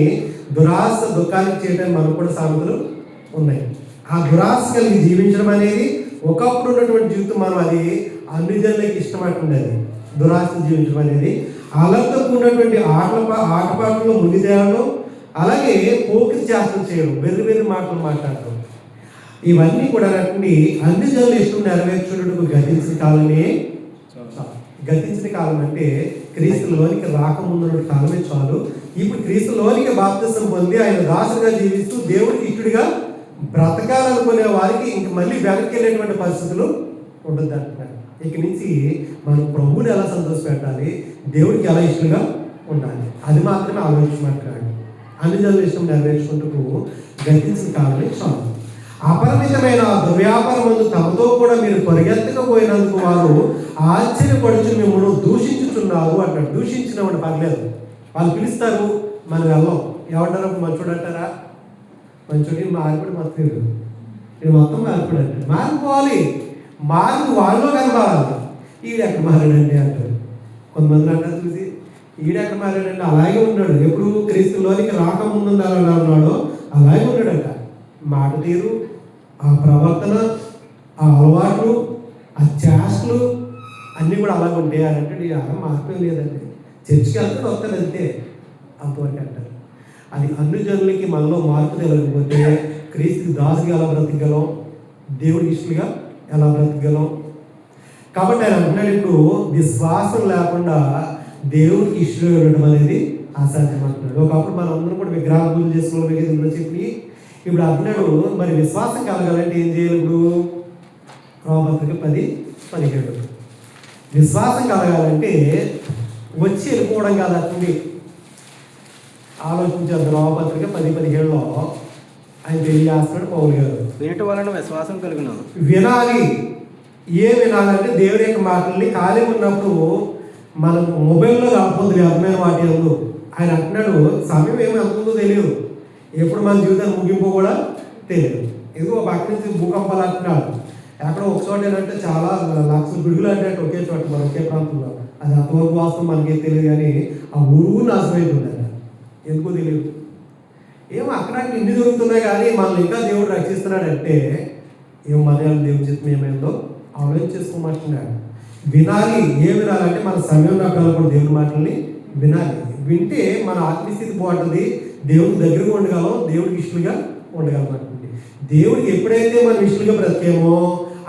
దురాశ దుఃఖానికి చేయడానికి మనకు కూడా సామెతలు ఉన్నాయి. ఆ దురాశ కలిగి జీవించడం అనేది ఒకప్పుడు ఉన్నటువంటి జీవితం, మనం అది అన్ని జనులకి ఇష్టపడుతుండేది. దురాశ జీవించడం అనేది అలతో ఉన్నటువంటి ఆటపాటల్లో మునిదేవడం, అలాగే పోకిరి చేష్టలు చేయడం, వెర్రి మాటలు మాట్లాడటం, ఇవన్నీ కూడా అన్ని జనులు ఇష్టం నెరవేర్చున్నట్టు గతించిన కాలమే. గతించిన కాలం అంటే క్రీస్తులోనికి రాకముందున్న కాలమే చాలు. ఇప్పుడు క్రీస్తులోనికి బాప్తిసం పొంది ఆయన దాసుగా జీవిస్తూ దేవుడికి ఇష్టడిగా బ్రతకాలనుకునే వారికి ఇంక మళ్ళీ వెనక్కి వెళ్ళేటువంటి పరిస్థితులు ఉంటుంది అంటున్నారు. ఇక నుంచి మనం ప్రభువుని ఎలా సంతోషపెట్టాలి, దేవుడికి ఎలా ఇష్టంగా ఉండాలి, అది మాత్రమే ఆలోచించమంటున్నాడు. అన్ని జనుల ఇష్టం నెరవేర్చుకుంటూ గతించిన కాలమే చాలు. అపరిమితమైన దుర్వ్యాపారం ముందు తమతో కూడా మీరు పరిగెత్తకపోయినందుకు వారు ఆశ్చర్యపడుచు మిమ్మల్ని దూషించుచున్నారు అంటాడు. దూషించిన వాడు పర్లేదు, వాళ్ళు పిలుస్తారు, మనం వెళ్ళాం. ఏమంటారు? మంచోడు అంటారా? మంచోడి మారిపడి మొత్తం ఇది మొత్తం మారిపడి అంటారు. మారిపోవాలి, మార్పు వాళ్ళలో కనబడాలి. ఈడెక్కడ మారాడండి అంటారు. కొంతమంది అంటారు చూసి, ఈడెక్కడ మారాడండి, అలాగే ఉన్నాడు. ఎప్పుడు క్రీస్తులోనికి రాకముందు అలా ఉన్నాడో అలాగే ఉన్నాడంట. మాట తీరు, ఆ ప్రవర్తన, ఆ అలవాట్లు, ఆ చేష్టలు అన్నీ కూడా అలాగే ఉంటాయి అని అంటే అలా మార్పు లేదండి. చర్చికి వెళ్తే వస్తాడు అంతే, అంతవరకు అంటారు. అది అన్ని జనులకి మనలో మార్పు తెలియకపోతే క్రీస్తుకి దాసుగా ఎలా బ్రతకగలం, దేవుడికి ఇష్టలుగా ఎలా బ్రతకగలం? కాబట్టి ఆయన అంటున్నాడు, ఇప్పుడు విశ్వాసం లేకుండా దేవుడికి ఇష్టం ఉండడం అనేది అసాధ్యం అంటున్నాడు. ఒకప్పుడు మనం అందరం కూడా విగ్రహ పూజ చేసుకోవడం చెప్పి, ఇప్పుడు అంటున్నాడు మరి విశ్వాసం కలగాలంటే ఏం చేయాలి? ఇప్పుడు రోమపత్రిక 10:17 విశ్వాసం కలగాలంటే వచ్చి వెళ్ళిపోవడం కాదండి. ఆలోచించారు. రోమపత్రిక 10:17లో ఆయన తెలియజేస్తున్నాడు పౌలు గారు, వినటి వలన విశ్వాసం కలిగిన వినాలి. ఏ వినాలంటే దేవుడి యొక్క మాటల్ని ఖాళీ ఉన్నప్పుడు మనం మొబైల్లో కాకపోతే అర్థమైన వాటి అందు ఆయన అంటున్నాడు సమయం ఏమి అవుతుందో తెలియదు, ఎప్పుడు మన జీవితాన్ని ముగింపు కూడా తెలియదు. ఎందుకో పక్క నుంచి భూకంపాలు అంటున్నాడు. ఎక్కడో ఒక చోట ఏంటంటే చాలా లక్షల పిడుగులు అంటే ఒకే చోట మన ఒకే ప్రాంతంలో, అది అంతవరకు వాస్తవం మనకేం తెలియదు, కానీ ఆ ఊరు నాశనమైపోతుంది. ఎందుకో తెలియదు. ఏమో అక్కడ ఇన్ని జరుగుతున్నాయి, కానీ మనల్ని ఇంకా దేవుడు రక్షిస్తున్నాడంటే ఏమో మన దేవుడి చిత్తం ఏమైందో ఆలోచన చేసుకోమంటున్నాడు. వినాలి. ఏ వినాలంటే మన సమయం కూడా దేవుడి మాటల్ని వినాలి. వింటే మన ఆత్మస్థితి బాగుంటుంది, దేవుడికి దగ్గరగా ఉండగలం, దేవుడికి ఇష్టలుగా ఉండగలం అనుకుంటే. దేవుడికి ఎప్పుడైతే మనం ఇష్టలుగా బ్రతికేమో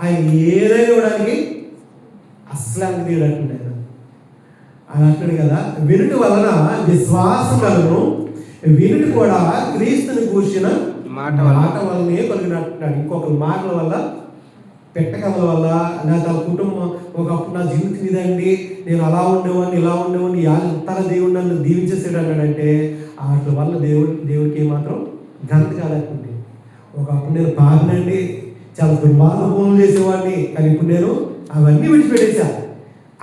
ఆయన ఏదైనా ఇవ్వడానికి అస్సలు అంత తీయడంటే అని అంటాడు కదా. వినుటి వలన విశ్వాసం కలను, వినుటి కూడా క్రీస్తుని కూర్చిన మాట వల్లనే కలిగినట్టున్నాడు. ఇంకొకరి మాటల వల్ల, పెట్టకల వల్ల, నా తన కుటుంబం ఒకప్పుడు నా జీవితం ఇదండి, నేను అలా ఉండేవాడిని ఇలా ఉండేవాడిని, తన దేవుడు నన్ను దీవించేసాడు అన్నాడంటే వాటి వల్ల దేవుడికి ఏమాత్రం ఘనత కాలేకుంది. ఒకప్పుడు నేను పాపినండి, చాలా దుర్మార్గ పనులు చేసేవాడిని, కానీ ఇప్పుడు నేను అవన్నీ విడిచిపెట్టేశా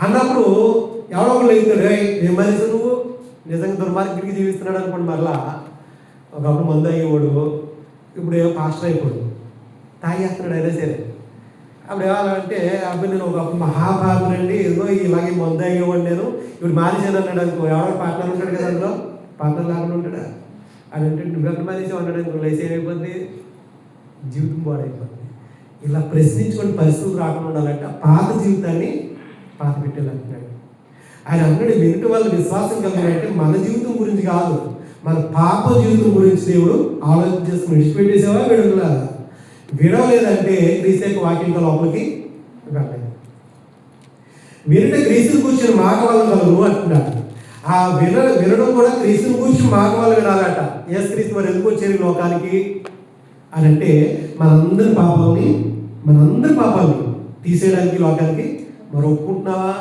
అన్నప్పుడు ఎవడో ఒకళ్ళు అవుతాడు, ఏం మనిషి నువ్వు నిజంగా దుర్మార్గుడికి జీవిస్తున్నాడు అనుకోండి. మరలా ఒకప్పుడు మందు అయ్యేవాడు, ఇప్పుడు ఏమో పాస్టర్ అయిపోడు, తాగేస్తున్నాడు. అయినా సరే అప్పుడు ఏమాలంటే అబ్బాయి నేను ఒక మహాపాపనండి, ఏదో ఇలాగే మందు అయ్యేవాడు నేను, ఇప్పుడు మానేసాను అన్నాడు అనుకో, ఎవడో పార్ట్నర్ ఉంటాడు కదా, అందులో పార్ట్నర్ లేకుండా ఉంటాడా అని అంటే నువ్వెక్కడ మానేసావు అన్నాడు అనుకో, లేసి ఏమైపోద్ది, జీవితం పాడైపోద్ది. ఇలా ప్రశ్నించుకొని పరిస్థితులు రాకుండా ఉండాలంటే ఆ పాత జీవితాన్ని పాత పెట్టేయాలంటున్నాడు ఆయన. అన్నాడు వినటి వల్ల విశ్వాసం కలిగినంటే మన జీవితం గురించి కాదు, మన పాప జీవితం గురించి దేవుడు ఆలోచన చేసుకుని విడిచిపెట్టేసావా విడవలా, విడవలేదంటే క్రీస్తు యొక్క వాక్యంగా లోపలికి వెళ్ళలేదు. వినట క్రీస్తుని కూర్చొని మాట వల్ల కలరు అంటున్నాడు. ఆ వినడం కూడా క్రీస్తుని కూర్చొని మాట వల్ల వినాలట. యేసు క్రీస్తు మరి ఎందుకు వచ్చారు ఈ లోకానికి అని అంటే మనందరి పాపాలని తీసేయడానికి లోకానికి మరి ఒప్పుకుంటున్నావా?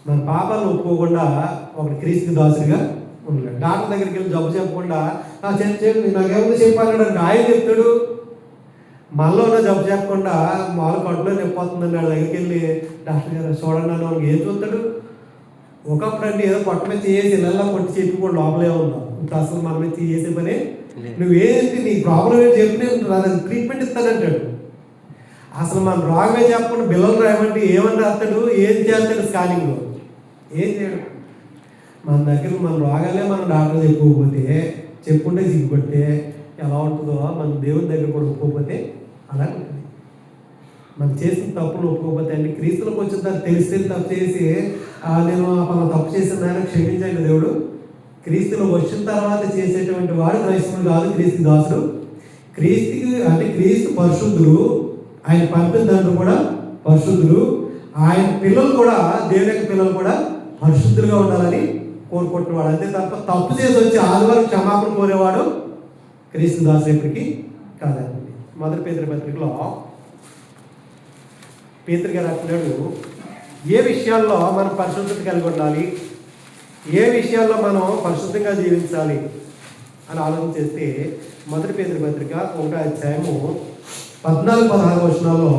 మన పాపాలను ఒప్పుకోకుండా ఒకటి క్రీస్తు దాసుడిగా ఉండలేడు. డాక్టర్ దగ్గరికి వెళ్ళి జబ్బు చెప్పకుండా నాకేముంది చెప్పాలన్నాడు, ఆయన చెప్తాడు. మనలో ఉన్న జబ్బు చెప్పకుండా మామూలు కడుపులో నొప్పిపోతుందని వాళ్ళ దగ్గరికి వెళ్ళి డాక్టర్ గారు చూడండి అని వాళ్ళకి ఏం చూస్తాడు? ఒకప్పుడు అంటే ఏదో పొట్ట మీద చేసి ఇళ్ళల్లో కొట్టి చెప్పుకోండి లోపలే ఉందాం, ఇంకా అసలు మన మీద చేసే పని నువ్వేంటి, నీ ప్రాబ్లం ఏంటి చెప్పి నేను ట్రీట్మెంట్ ఇస్తానంటాడు. అసలు మన రోగమే చెప్పకుండా బిల్లలు రాయమంటే ఏమని రాస్తాడు, ఏం చేస్తాడు, స్కానింగ్లో ఏం చేయడు. మన దగ్గర మన రోగాలే మనం డాక్టర్ చెప్పుకుంటే సిగ్గుపడితే ఎలా ఉంటుందో మన దేవుని దగ్గర కూడా ఒప్పుకోకపోతే అలాగే ఉంటుంది. మనం చేసిన తప్పులు ఒప్పుకోకపోతే అంటే క్రీస్తులకు వచ్చిన తర్వాత తెలిస్తే తప్పు చేసి నేను మనం తప్పు చేసిన దాన్ని క్షమించండి దేవుడు. క్రీస్తులో వచ్చిన తర్వాత చేసేటువంటి వాడు క్రైస్తవుడు కాదు, క్రీస్తు దాసుడు. క్రీస్తు పరిశుద్ధులు, ఆయన పంపిన తండ్రి కూడా పరిశుద్ధులు, ఆయన పిల్లలు కూడా దేవుని యొక్క పిల్లలు కూడా పరిశుద్ధులుగా ఉండాలని కోరుకుంటున్నవాడు. అంతే తప్ప తప్పు చేసి వచ్చి ఆదివారం క్షమాపణ కోరేవాడు క్రీస్తు దాసుడు ఎప్పటికీ కాదండి. మొదటి పేతురు పత్రికలో పేతురు గారు అంటున్నాడు, ఏ విషయాల్లో మనం పరిశుద్ధత కలిగి ఉండాలి, ఏ విషయాల్లో మనం పరిశుద్ధంగా జీవించాలి అని ఆలోచన చేస్తే మొదటి పేతురు పత్రిక 1వ అధ్యాయము 14-16 వచనాల్లో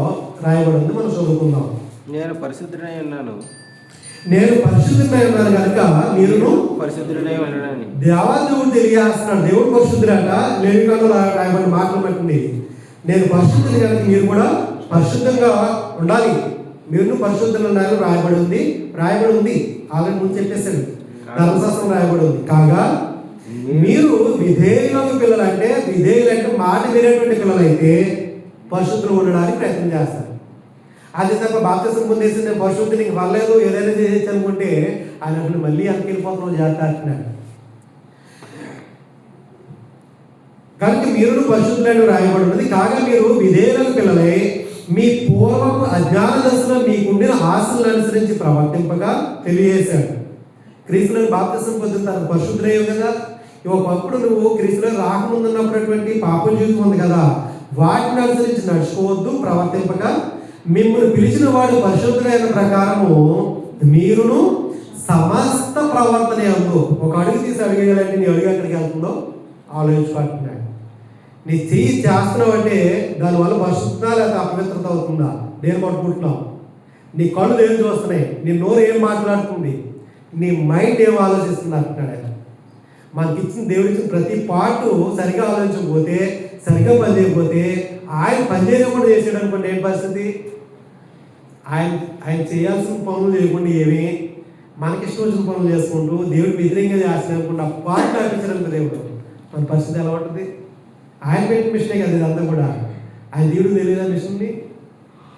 రాయబడి ఉంది. మనం చదువుకుందాం. నేను పరిశుద్ధుడై ఉన్నాను కనుక మీరును పరిశుద్ధుడై ఉన్నానని దేవాదేవుడు తెలియజేస్తున్నాడు. దేవుడు పరిశుద్ధుడట. లేవికాండంలో రాయబడిన మాటలు బట్టి నేను పరిశుద్ధుని కనుక మీరు కూడా పరిశుద్ధంగా ఉండాలి, మీరును పరిశుద్ధులు ఉన్నారని రాయబడి ఉంది. ఆల్రెడీ ముందు చెప్పేసాడు, ధర్మశాస్త్రం రాయబడి ఉంది. కాగా మీరు విధేయులకు పిల్లలంటే మాట వినేటువంటి పిల్లలైతే పరిశుద్ధులు ఉండడానికి ప్రయత్నం చేస్తారు. అది తప్ప బాప్తిసం పొందేసి నేను పరిశుద్ధి నీకు పర్లేదు ఏదైనా చేసేసి అనుకుంటే ఆయన మళ్ళీ వెళ్ళిపోతున్నావు జాగ్రత్త అంటున్నాడు. కనుక మీరు పరిశుద్ధులను రాయబడి ఉన్నది. కాగా మీరు విధేయులకు పిల్లలై మీ పూర్వపు అజ్ఞాన దశలో మీకుండిన ఆశలను అనుసరించి ప్రవర్తింపగా తెలియజేశాడు. క్రీస్తులో బాప్తిసం పొందుతారు పరిశుద్ధులయ్యవు కదా. ఒకప్పుడు నువ్వు క్రీస్తులో రాకముందున్నటువంటి పాపం జీవితం ఉంది కదా, వాటిని అనుసరించి నడుచుకోవద్దు, ప్రవర్తింపగా మిమ్మల్ని పిలిచిన వాడు పరిశుద్ధులైన ప్రకారము మీరును సమస్త ప్రవర్తన యందు ఒక అడుగు తీసి అడిగేయాలంటే నీ అడుగు ఎక్కడికి వెళ్తుందో ఆలోచించుకుంటున్నాడు. నీ చెయ్యి చేస్తున్నావు అంటే దానివల్ల పరిశుద్ధ లేదా అపవిత్రత అవుతుందా, నేను పట్టుకుంటున్నావు. నీ కళ్ళు ఏం చూస్తున్నాయి, నీ నోరు ఏం మాట్లాడుతుంది, నీ మైండ్ ఏం ఆలోచిస్తుంది అంటున్నాడు ఆయన. మనకి ఇచ్చిన దేవుడు ఇచ్చిన ప్రతి పాటు సరిగా ఆలోచించకపోతే, సరిగా పనిచేయకపోతే, ఆయన పనిచేయకుండా చేసాడు అనుకోండి ఏం పరిస్థితి? ఆయన చేయాల్సిన పనులు చేయకుండా ఏమి మనకిష్టం వచ్చిన పనులు చేసుకుంటూ దేవుడికి వ్యతిరేకంగా చేస్తున్నాయి అనుకుంటూ ఆ పాటు నడిపించడానికి దేవుడు మన పరిస్థితి ఎలా ఉంటుంది? ఆయన పెట్టిన మిషనే కదా ఇదంతా కూడా. ఆయన దేవుడు తెలియదా మిషన్ని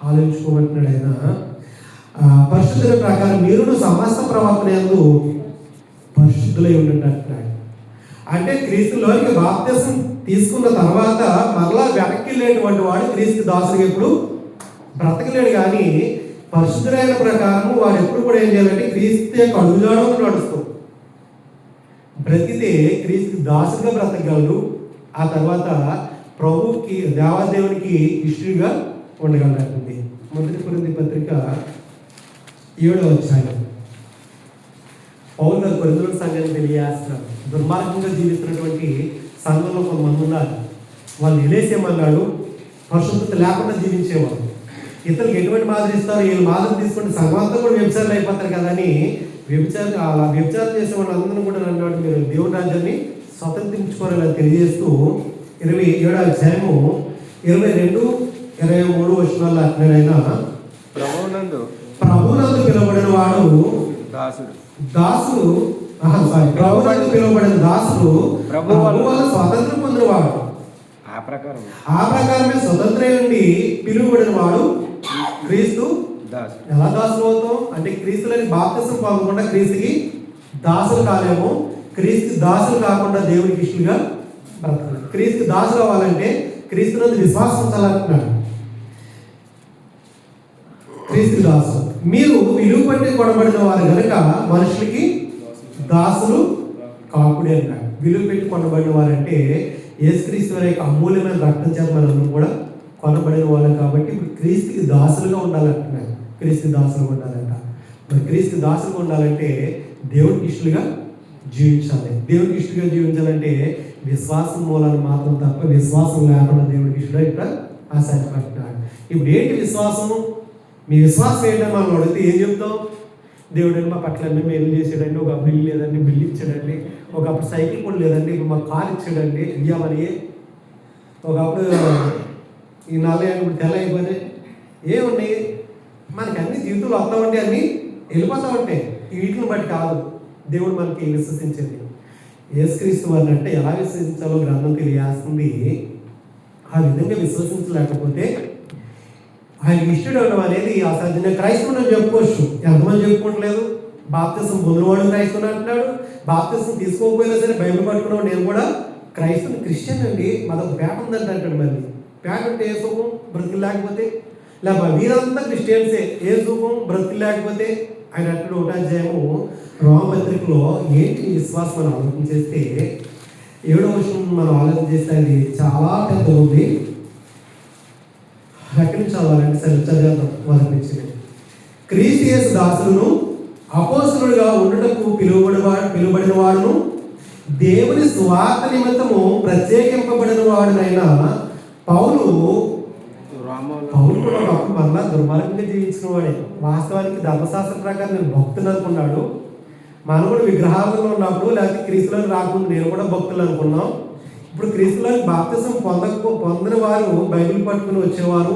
ఆలోచించుకోమంటున్నాడు ఆయన. పరిశుద్ధుల ప్రకారం మీరును సమస్త ప్రవర్తన యందు పరిశుద్ధులై ఉండండి అంటున్నాడు. అంటే క్రీస్తులోనికి బాప్తిసం తీసుకున్న తర్వాత మరలా వెనక్కి లేనటువంటి వాడు క్రీస్తు దాసుడికి ఎప్పుడు బ్రతకలేడు. కానీ పరిశుద్ధులైన ప్రకారం వాడు ఎప్పుడు కూడా ఏం చేయాలంటే క్రీస్తు యొక్క అడుగుజాడలో నడుస్తూ బ్రతికితే క్రీస్తు దాసుడిగా బ్రతకగలడు. ఆ తర్వాత ప్రభువుకి దేవాదేవునికి ఇష్టంగా ఉండగలరండి. మొదటి కొరింథీ పత్రిక 7వ అధ్యాయం పౌలు గారు కొరింథీయుల సంఘాన్ని తెలియజేస్తున్నారు. దుర్మార్గంగా జీవిస్తున్నటువంటి సంఘంలో కొంతమంది ఉన్నారు. వాళ్ళు నిలేసేమన్నాడు, పరిశుద్ధత లేకుండా జీవించేవాళ్ళు. ఇతరులకు ఎటువంటి మాదిరి ఇస్తారు, వీళ్ళు మాదిరి తీసుకుంటే సంఘంతో కూడా వ్యభిచారాలు అయిపోతారు కదా అని అలా వ్యభిచారం చేసే వాళ్ళందరూ కూడా అన్నాడు, మీరు దేవుని రాజ్యాన్ని స్వతంత్రించుకోవాలని తెలియజేస్తూ 27వ అధ్యాయము 22, 23 వచనాల్లో అట్లనైనా ప్రభువునందు ప్రభునందు పిలువబడిన వాడు దాసుడు దాసుడు ప్రభునందు పిలువబడిన దాసుడు ప్రభు వల్ల స్వాతంత్రం పొందినవాడు. ఆ ప్రకారమే స్వతంత్రం నుండి పిలువబడిన వాడు క్రీస్తు దాసుడు. ఎలా దాసులు అవుతాం అంటే క్రీస్తులని బాప్తిసం పొందకుండా క్రీస్తుకి దాసులు కాలేము. క్రీస్తు దాసులు కాకుండా దేవునికి ఇష్టలుగా బ్రతకాలి. క్రీస్తు దాసులు అవ్వాలంటే క్రీస్తునందు విశ్వాసం ఉంచాలంటున్నాడు. క్రీస్తు దాసులు మీరు విలువ పట్టి కొనబడిన వారు కనుక మనుషులకి దాసులు కాకుడి అన్నాడు. విలువ పెట్టి కొనబడిన వారంటే యేసుక్రీస్తు వారి యొక్క అమూల్యమైన రక్తం చేత మనం కూడా కొనబడిన వాళ్ళం కాబట్టి ఇప్పుడు క్రీస్తుకి దాసులుగా ఉండాలంటున్నాడు. క్రీస్తు దాసులుగా ఉండాలంట. మరి క్రీస్తు దాసులుగా ఉండాలంటే దేవుడికి ఇష్టలుగా జీవించాలి. దేవుడికి ఇష్టంగా జీవించాలంటే విశ్వాసం మూలాన్ని మాత్రం తప్ప విశ్వాసం లేకుండా దేవుడికి ఇష్టంగా ఇక్కడ ఆశపడుతున్నాడు. ఇప్పుడు ఏంటి విశ్వాసము? మీ విశ్వాసం ఏంటని మనం అడిగితే ఏం చెప్తాం? దేవుడు మా పట్ల అన్నీ మేలు చేసాడండి, ఒక బిల్లు లేదండి, బిల్లు ఇచ్చాడండి, ఒకప్పుడు సైకిల్ కూడా లేదండి, ఇప్పుడు మాకు కారు ఇచ్చాడండి, ఇయ్యామని. ఒకప్పుడు ఈ నల్ల ఇప్పుడు తెల్ల అయిపోయి ఏమున్నాయి మనకి అన్ని జీవితంలో వస్తూ ఉంటాయి, అన్నీ వెళ్ళిపోతూ ఉంటాయి. వీటిని బట్టి కాదు దేవుడు మనకి విశ్వసించేది. యేసుక్రీస్తు వారిని అంటే ఎలా విశ్వసించాలో గ్రంథం తెలియజేస్తుంది. ఆ విధంగా విశ్వసించలేకపోతే ఆయన ఇష్టడు ఉండడం అనేది అసాధ్యం. క్రైస్తవుడు చెప్పుకోవచ్చు, ఎంతమంది చెప్పుకోవట్లేదు? బాప్తిసం పొందినవాడు క్రైస్తవుడు అంటున్నాడు. బాప్తిసం తీసుకోకపోయినా సరే బైబిల్ పట్టుకున్నాడు నేను కూడా క్రైస్తవుని క్రిస్టియన్ అండి, మాదొక పేట ఉందంటే అంటాడు. మళ్ళీ పేట అంటే ఏ సుఖం బ్రతుకు లేకపోతే, లేకపోతే వీరంతా క్రిస్టియన్సే, ఏ సుఖం బ్రతుకు లేకపోతే ఆయన అంటాడు. 1వ అధ్యాయము రోమపత్రికలో ఏంటి విశ్వాసం మనం ఆలోచన చేస్తే 7వ వచనం మనం ఆలోచన చేస్తే అది చాలా పెద్ద ఉంది. ఎక్కడి నుంచి చదవాలంటే సరే చదివేద్దాం. మొదటి క్రీస్తు యేసు దాసులను అపోస్తలుడుగా ఉండుటకు పిలువబడిన వాడును దేవుని స్వార్థ నిమిత్తము ప్రత్యేకింపబడిన వాడునైనా పౌలు కూడా ఒకప్పుడు మళ్ళా దుర్మార్గంగా జీవించిన వాడే. వాస్తవానికి ధర్మశాస్త్ర ప్రకారం నేను భక్తులు అనుకున్నాడు. మనం కూడా విగ్రహాలలో ఉన్నప్పుడు లేకపోతే క్రీస్తులకు రాకుండా నేను కూడా భక్తులు అనుకున్నాం. ఇప్పుడు క్రీస్తులకు బాప్తిసం పొందిన వారు బైబిల్ పట్టుకుని వచ్చేవారు,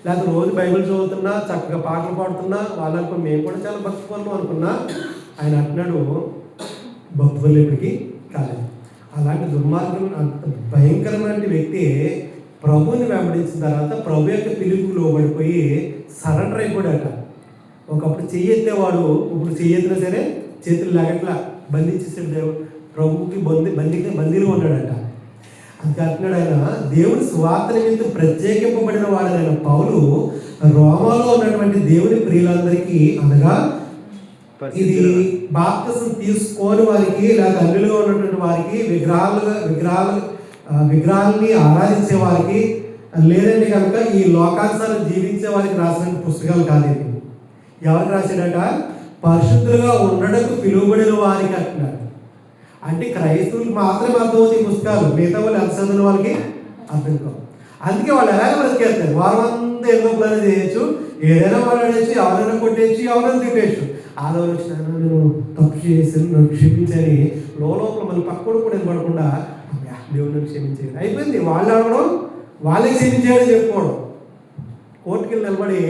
లేకపోతే రోజు బైబిల్ చదువుతున్నా చక్కగా పాటలు పాడుతున్నా వాళ్ళు అనుకుని మేము కూడా చాలా భక్తి పనులు అనుకున్నా. ఆయన అంటున్నాడు భక్తులు ఎప్పటికీ కాలేదు. అలాంటి దుర్మార్గం అంత భయంకరమైన వ్యక్తి ప్రభువుని వెంబడించిన తర్వాత ప్రభు యొక్క పిలుపుకు లోబడిపోయి సరెండర్ అయిపోయాడట. ఒకప్పుడు చెయ్యి ఎత్తేవాడు ఇప్పుడు చెయ్యి ఎత్తినా సరే చేతులు లాగట్లా బంధించేసాడు. దేవుడు ప్రభువుకి బందీలుగా ఉన్నాడట. అది అంటున్నాడు ఆయన దేవుని స్వార్థ నిమిత్తం ప్రత్యేకింపబడిన వాడైన పౌలు రోమాలో ఉన్నటువంటి దేవుని ప్రియులందరికీ అనగా ఇది బాప్తిసం తీసుకోని వారికి లేదా అన్యులుగా ఉన్నటువంటి వారికి విగ్రహాలని ఆరాధించే వారికి లేదండి కనుక ఈ లోకానుసారం జీవించే వారికి రాసిన పుస్తకాలు కాదు. ఇది ఎవరికి రాశాడట? పరిశుద్ధులుగా ఉండటకు పిలువబడిన వారికి అంటున్నాడు. అంటే క్రైస్తవులకు మాత్రమే అర్థమవుతాయి ఈ పుస్తకాలు, మిగతా వాళ్ళు ఎంత చదివిన వాళ్ళకి అర్థం కావు. అందుకే వాళ్ళు ఎలాగ బ్రతికేస్తారు. వారమంతా ఎన్నో ప్లాన్ చేయొచ్చు, ఏదైనా మాట్లాడేయచ్చు, ఎవరైనా కొట్టేయచ్చు, ఎవరైనా తిట్టేయచ్చు. ఆదరణ వచ్చిన నేను తప్పు చేసాను, నన్ను క్షమించని లోపల మన పక్కడు కూడా నిలబడకుండా దేవుడు నన్ను క్షమించేది అయిపోయింది. వాళ్ళు అడగడం, వాళ్ళే క్షమించేయడం చెప్పుకోవడం. కోర్టుకి వెళ్ళి నిలబడి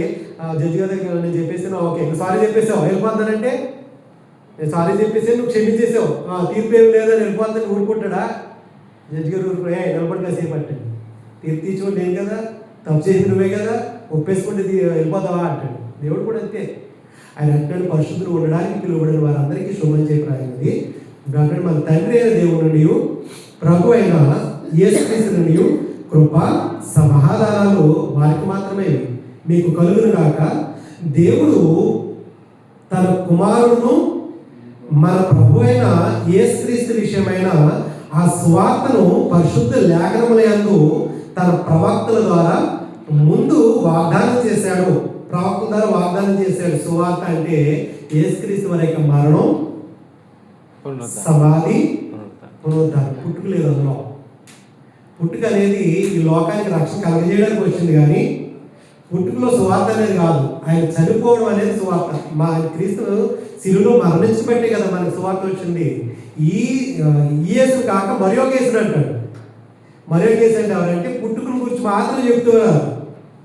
జడ్జి గారి దగ్గర నేను చెప్పేసాను, ఓకే సారీ చెప్పేసావు వెళ్ళిపోతానంటే, నేను సారీ చెప్పేసి నువ్వు క్షమించేసావు, తీర్పు ఏమి లేదని వెళ్ళిపోతాను ఊరుకుంటాడా? జడ్జి గారు ఊరుకునే నిలబడి కాసేపు అంటాడు. తీర్పు తీర్చుకోండి నేను కదా, తప్పు చేసి నువ్వే కదా, ఒప్పేసుకుంటే వెళ్ళిపోతావా అంటాడు. దేవుడు కూడా అంతే. ఆయన అంటాడు పరిశుద్ధులు ఉండడానికి పిలువబడిన వారందరికీ శుభం చెప్పినది అంటే మన తండ్రి అయిన దేవుడు ప్రభు అయిన యేసుక్రీస్తు కృప సమాధానాలు వారికి మాత్రమే మీకు కలుగును గాక. దేవుడు తన కుమారుడును మన ప్రభు అయిన యేసుక్రీస్తు విషయమైన ఆ సువార్తను పరిశుద్ధ లేఖనములందు తన ప్రవక్తల ద్వారా ముందు వాగ్దానం చేశాడు. ప్రవక్త ద్వారా వాగ్దానం చేశాడు. సువార్త అంటే యేసుక్రీస్తు వారి యొక్క మరణం, సమాధి, పునరుద్ధానం. పుట్టుక లేదు అందులో. పుట్టుక అనేది ఈ లోకానికి రక్షణ కలగజేయడానికి వచ్చింది, కానీ పుట్టుకలో సువార్త అనేది కాదు. ఆయన చనిపోవడం అనేది సువార్త. మా క్రీస్తు శిలువలో మరణించబట్టే కదా మనకి సువార్త వచ్చింది. ఈ యేసు కాక మరో కేసుని అంటాడు. మరో కేసు అంటే ఎవరంటే పుట్టుకల గురించి మాత్రం చెప్తున్నారు.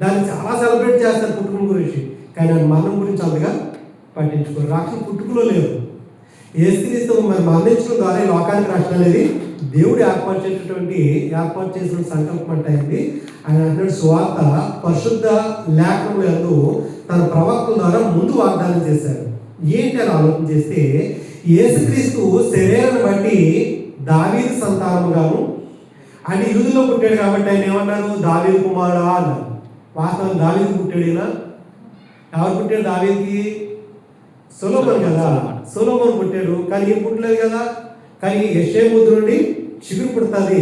దాన్ని చాలా సెలబ్రేట్ చేస్తారు పుట్టుకుల గురించి, కానీ ఆయన మరణం గురించి అంతగా పట్టించుకోరు. రక్షణ పుట్టుకలో లేదు. యేసుక్రీస్తు మరి మరణించడం ద్వారా ఈ లోకానికి రక్షణ అనేది దేవుడు ఏర్పాటు చేసిన సంకల్పం అంటే అయింది. ఆయన అంటున్నాడు సువార్త పరిశుద్ధ లేఖనముల యందు తన ప్రవక్తల ద్వారా ముందు వాగ్దానం చేశారు. ఏంటి అని ఆలోచన చేస్తే యేసుక్రీస్తు శరీరాన్ని బట్టి దావీదు సంతానముగాను, ఆయన యూదులో పుట్టాడు కాబట్టి ఆయన ఏమన్నారు, దావీదు కుమారుడా అన్నారు. వాస్తవం దావీదు పుట్టాడు. ఈయన ఎవరు పుట్టాడు దావీదుకి? సొలొమోన్ కదా, సొలొమోన్ పుట్టాడు. కానీ ఏం పుట్టలేదు కదా. కానీ యెషయా ముద్దు నుండి చిగురు పుడుతుంది.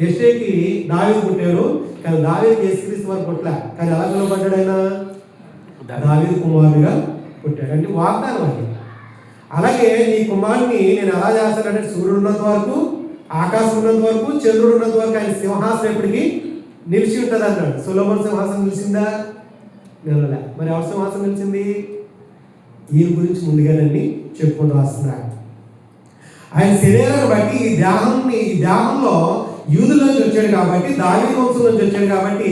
యెషయాకి దావీదు పుట్టాడు, కానీ దావీదుకి యేసుక్రీస్తు వారు పుట్టలే. కానీ ఎలా పిలువబడ్డాడు ఆయన? దావీదు కుమారుడిగా పుట్టాడు. అంటే వాగ్దానం అది. అలాగే నీ కుమారుని నేను ఎలా చేస్తానంటే సూర్యుడు ఉన్నంత వరకు, ఆకాశం ఉన్నంత వరకు, చంద్రుడు ఉన్నంత వరకు ఆయన సింహాసనం ఎప్పటికీ నిలిచి ఉంటుంది అన్నాడు. సొలొమోన్ సింహాసనం నిలిచిందా? నిలలే. మరి ఎవరి సింహాసనం నిలిచింది? ఈయన గురించి ముందుగానే చెప్పుకుంటూ వస్తున్నాడు. ఆయన శరీరాన్ని బట్టి ఈ దేహంలో యూదుల నుంచి వచ్చాడు కాబట్టి, దావీదు వంశం నుంచి వచ్చాడు కాబట్టి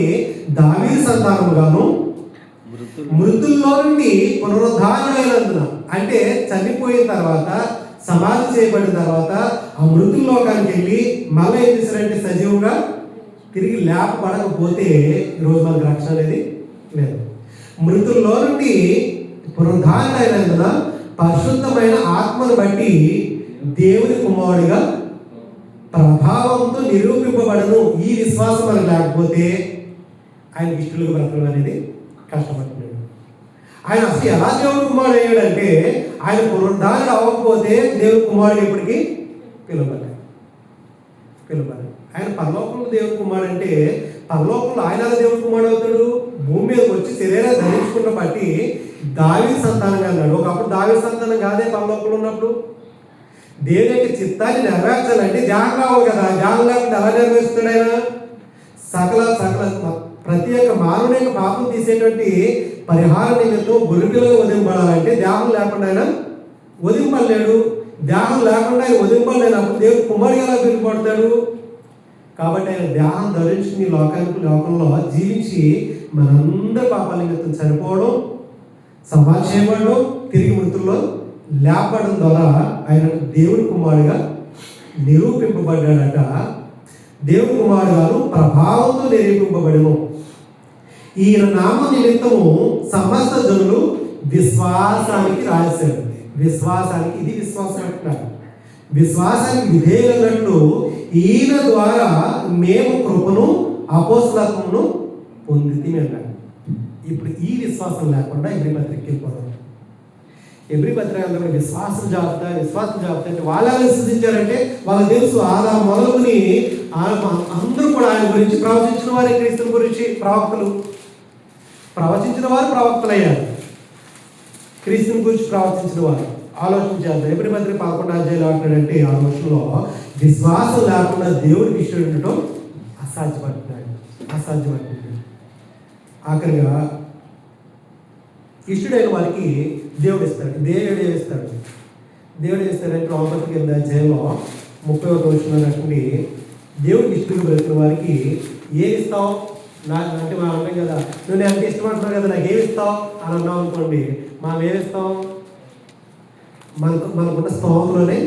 దావీదు సంతానముగాను, మృతుల్లో నుండి పునరుద్ధారుడైనందున, అంటే చనిపోయిన తర్వాత సమాధి చేయబడిన తర్వాత ఆ మృతుల్లోకానికి వెళ్ళి మళ్ళీ ఏం చేశారంటే సజీవంగా తిరిగి లేపబడకపోతే ఈరోజు మనకు రక్షణ అనేది లేదు. మృతుల్లో నుండి పునరుద్ధారుడైనందున పరిశుద్ధమైన ఆత్మను బట్టి దేవుని కుమారుడిగా ప్రభావంతో నిరూపింపబడను. ఈ విశ్వాసం మనకు లేకపోతే ఆయనకి ఇష్టలుగా బ్రతకడం అనేది కష్టపడుతున్నాడు. ఆయన అసలు ఎలా దేవుని కుమారుడు అయ్యాడంటే ఆయన పునరుద్ధారుడు అవ్వకపోతే దేవుని కుమారుడు ఎప్పటికీ పిలువబడ్డాడు. ఆయన పరలోకంలో దేవుని కుమారుడు అంటే పరలోకంలో ఆయన దేవుని కుమారుడు అవుతాడు. భూమి మీదకి వచ్చి శరీరాన్ని ధరించుకున్న బట్టి దావీదు సంతానంగా అన్నాడు. ఒకప్పుడు దావీదు సంతానం కాదే పరలోకంలో ఉన్నప్పుడు. దేవుని యొక్క చిత్తాన్ని నెరవేర్చాలంటే ధ్యానం కావాలి కదా. ధ్యానం లేకుండా ఎలా నెరవేరుస్తాడు ఆయన? సకల ప్రతి ఒక్క మానవుని యొక్క పాపం తీసేటువంటి పరిహార నిమిత్తం గొర్రెపిల్లగా వదిలిపడాలంటే ధ్యానం లేకుండా ఆయన వదిలిపడలేడు. ధ్యానం లేకుండా ఆయన వదిలిపడలేనప్పుడు దేవుడు కుమారుడు ఎలా పిలుపడతాడు? కాబట్టి ఆయన ధ్యానం ధరించి లోకంలో జీవించి మనందరి పాపాల నిమిత్తం చనిపోవడం, సమాధి చేయబడడం, తిరిగి మృతుల్లో లేపడం ద్వారా ఆయన దేవుని కుమారుడిగా నిరూపింపబడ్డాడట. దేవుని కుమారుడు ప్రభావంతో నిరూపింపబడను. ఈయన నామ నిమిత్తము సమస్త జనులు విశ్వాసానికి రాశాడు. విశ్వాసానికి, ఇది విశ్వాసం అంటున్నారు. విశ్వాసానికి విధేయులన్నట్లు ఈయన ద్వారా మేము కృపను అపోస్తలత్వమును పొందితి అన్నాడు. ఇప్పుడు ఈ విశ్వాసం లేకుండా ఎబ్రీ పత్రికకి వెళ్ళిపోతాం. ఎబ్రీ పత్రిక కూడా విశ్వాసం జాబితా అంటే వాళ్ళు ఎలా విశ్వసించారంటే వాళ్ళకి తెలుసు ఆదాము మొదలుకొని అందరూ కూడా ఆయన గురించి ప్రవచించిన వారే క్రీస్తుల గురించి ప్రవచించిన వారు ప్రవక్తలయ్యారు. క్రీస్తుని గురించి ప్రవచించిన వారు ఆలోచన చేద్దాం. ఎబ్రీ పత్రిక 11వ అధ్యాయంలో అంటాడంటే ఆలోచనలో విశ్వాసం లేకుండా దేవుడికి ఇష్టం ఉండటం అసాధ్యపడుతుంది. ఆఖరిగా ఇష్టడైన వారికి దేవుడు ఇస్తాడంటే రోమపత్రిక 8వ అధ్యాయంలో 30వ వచనంలో అంటుంది దేవుడికి ఇష్టంగా బ్రతికిన వారికి ఏమి ఇస్తావు? నాకు అంటే మనం అంటాం కదా, నువ్వు నేను అంటే ఇష్టం అంటున్నావు కదా, నాకు ఏమి ఇస్తావు అని అన్నావు అనుకోండి. మనం ఏమి ఇస్తాం? మనకున్న స్తోమలోనే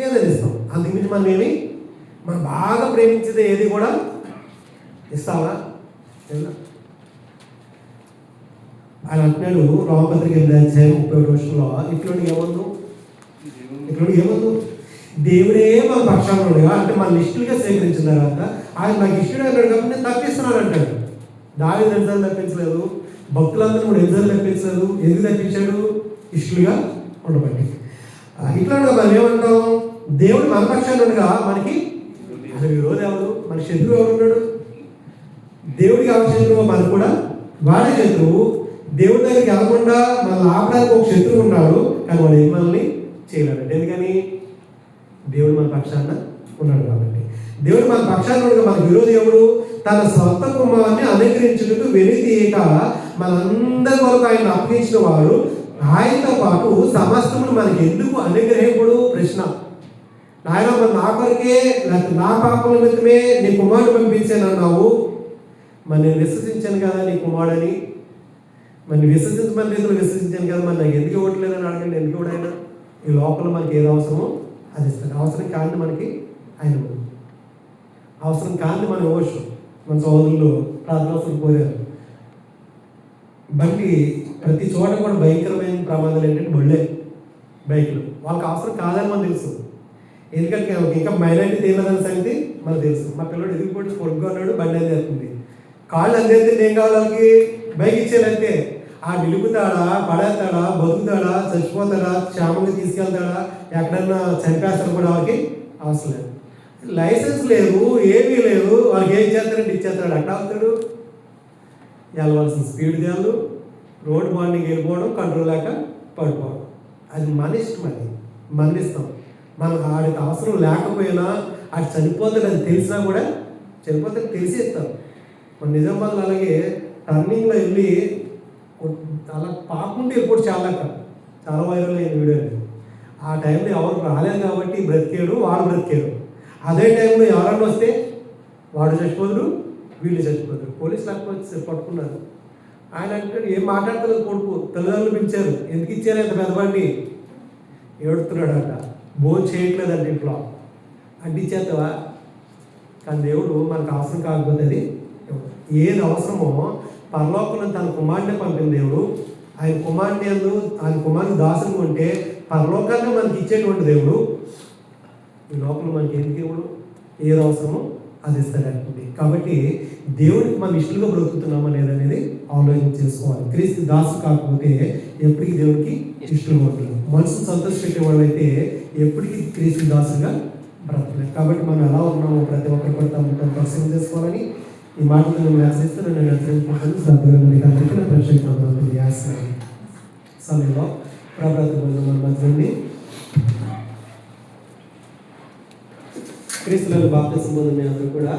ఏదైనా ఇస్తాం. అందుకుమించి మనం బాగా ప్రేమించేది ఏది కూడా ఇస్తావా? ఆయన అంటున్నాడు రోమపత్రిక 8వ అధ్యాయం 30వ వచనంలో ఇట్లుండి ఏమందు దేవుడే మన పక్షాన ఉండగా, అంటే మన ఇష్టలుగా స్వీకరించిన తర్వాత ఆయన నాకు ఇష్టడే అన్నాడు కాబట్టి నేను తప్పిస్తున్నాను అంటాడు. దావీదు ఎన్నిసార్లు తప్పించలేదు, భక్తులందరూ కూడా ఎన్నిసార్లు తప్పించలేదు. ఎందుకు తప్పించాడు? ఇష్టలుగా ఉండబట్టి. ఇట్లా మనం ఏమంటాం? దేవుడు మన పక్షాన ఉండగా మనకి అది విరోధం ఎవరు? మన శత్రువు ఎవరు ఉన్నాడు? దేవుడికి ఎవరి శత్రువు? మనకు కూడా వాడే శత్రువు. దేవుడి దగ్గరికి వెళ్ళకుండా మనల్ని ఆపడానికి ఒక శత్రువు ఉన్నాడు, కానీ వాడు ఏం మనల్ని చేయలేడు. ఎందుకని? దేవుడు మన పక్షాన ఉన్నాడు కాబట్టి. దేవుడు మన పక్షాన ఉండగా మన విరోధి ఎవడు? తన సొంత కుమారుని అనుగ్రహించుటకు వెనుతీయక మనందరి వరకు ఆయన అప్పగించిన వాడు ఆయనతో పాటు సమస్తమును మనకి ఎందుకు అనుగ్రహింపుడు? ప్రశ్న. నాయన మరి నా కొరకే, లేకపోతే నా పాపల నిమిత్తమే నీ కుమారుడు పంపించాను అన్నావు. మరి నేను విశ్వసించాను కదా నీ కుమారుడని, మరి విశ్వసించమని రీతిలో విశ్వసించాను కదా, మరి నాకు ఎందుకు ఇవ్వట్లేదని అడగండి. ఎందుకు కూడా ఆయన ఈ లోపల మనకి ఏది అవసరమో అది ఇస్తాడు. అవసరం కాని మనకి ఆయన ఇవ్వడు. అవసరం కాని మన ఇవ్వచ్చు. మన సోదరులు ప్రార్థనలు కోరారు. బండి ప్రతి చోట కూడా భయంకరమైన ప్రమాదాలు ఏంటంటే బైకులు వాళ్ళకి అవసరం కాదని మనకు తెలుసు. ఎందుకంటే ఇంకా మైనారిటీ తెలియదని సంగతి మనకు తెలుసు. మా పిల్లడు ఎదిగిపోయి పొడుగ్గా ఉన్నాడు, బండి అందేస్తుంది. కాళ్ళు అందేస్తే ఏం కావాలి వాళ్ళకి? బైక్ ఇచ్చేయాలంటే ఆ నిలుపుతాడా, పడేస్తాడా, బతుకుతాడా, చచ్చిపోతాడా, క్షేమంగా తీసుకెళ్తాడా, ఎక్కడన్నా చనిపేస్తాడు కూడా వాళ్ళకి అవసరం లేదు. లైసెన్స్ లేదు, ఏమీ లేదు, వాళ్ళకి ఏం చేస్తారంటే ఇచ్చేస్తాడు. అట్లా అవుతాడు. వెళ్ళవలసిన స్పీడ్ తేలు, రోడ్ మార్నింగ్ వెళ్ళిపోవడం, కంట్రోల్ లేక పడిపోవడం. అది మన ఇష్టం. అది మన ఇష్టం. మనకు ఆడికి అవసరం లేకపోయినా అది చనిపోతాడు అని తెలిసినా కూడా చనిపోతే తెలిసి ఇస్తాం. మన నిజామాబాద్లో అలాగే టర్నింగ్లో వెళ్ళి అలా పాకుంటే ఎప్పుడు చాలా వైరల్ అయింది వీడియో. ఆ టైంలో ఎవరు రాలేదు కాబట్టి బ్రతికాడు, వాడు బ్రతికాడు. అదే టైంలో ఎవరన్నా వస్తే వాడు చచ్చిపోదురు, వీళ్ళు చచ్చిపోతారు. పోలీసులు అక్కడ వచ్చి పట్టుకున్నారు. ఆయన అంటే ఏం మాట్లాడతలేదు కొడుకు. తల్లిదండ్రులు పిలిచారు, ఎందుకు ఇచ్చారు ఇంత పెద్దబండి? ఏడుతున్నాడంట, భోజనం చేయట్లేదంట ఇంట్లో. అంటించేస్తావా? కానీ దేవుడు మనకు అవసరం కాకపోతే అది ఏది అవసరమో పరలోకంలో తన కుమారుడిని పంపిన దేవుడు. ఆయన కుమారుని దాసులు ఉంటే పరలోకాన్ని మనకి ఇచ్చేటువంటి దేవుడు ఈ లోకంలో మనకి ఎందుకు దేవుడు ఏది అవసరమో అది ఇస్తాడంటుంది. కాబట్టి దేవుడికి మనం ఇష్టలుగా బ్రతుకుతున్నామా లేదనేది ఆలోచన చేసుకోవాలి. క్రీస్తు దాసు కాకపోతే ఎప్పటికీ దేవుడికి ఇష్టలుగా ఉంటుంది. మనసును సంతోషపెట్టే వాళ్ళైతే ఎప్పటికీ క్రీస్తు దాసుగా బ్రతకలేదు. కాబట్టి మనం ఎలా ఉన్నామో ప్రతి ఒక్కరు కూడా తమ పరిశీలన చేసుకోవాలని ఈ మాటలు నేను ఆశిస్తూ నేను హెచ్చరించుకుంటాను. శ్రద్ధగా మీకు అందరికీ నా ప్రశ్న యాస సమయంలో ప్రభాత మన మధ్యని క్రీస్తులను బాప్తిసం పొందిన మీ అందరూ కూడా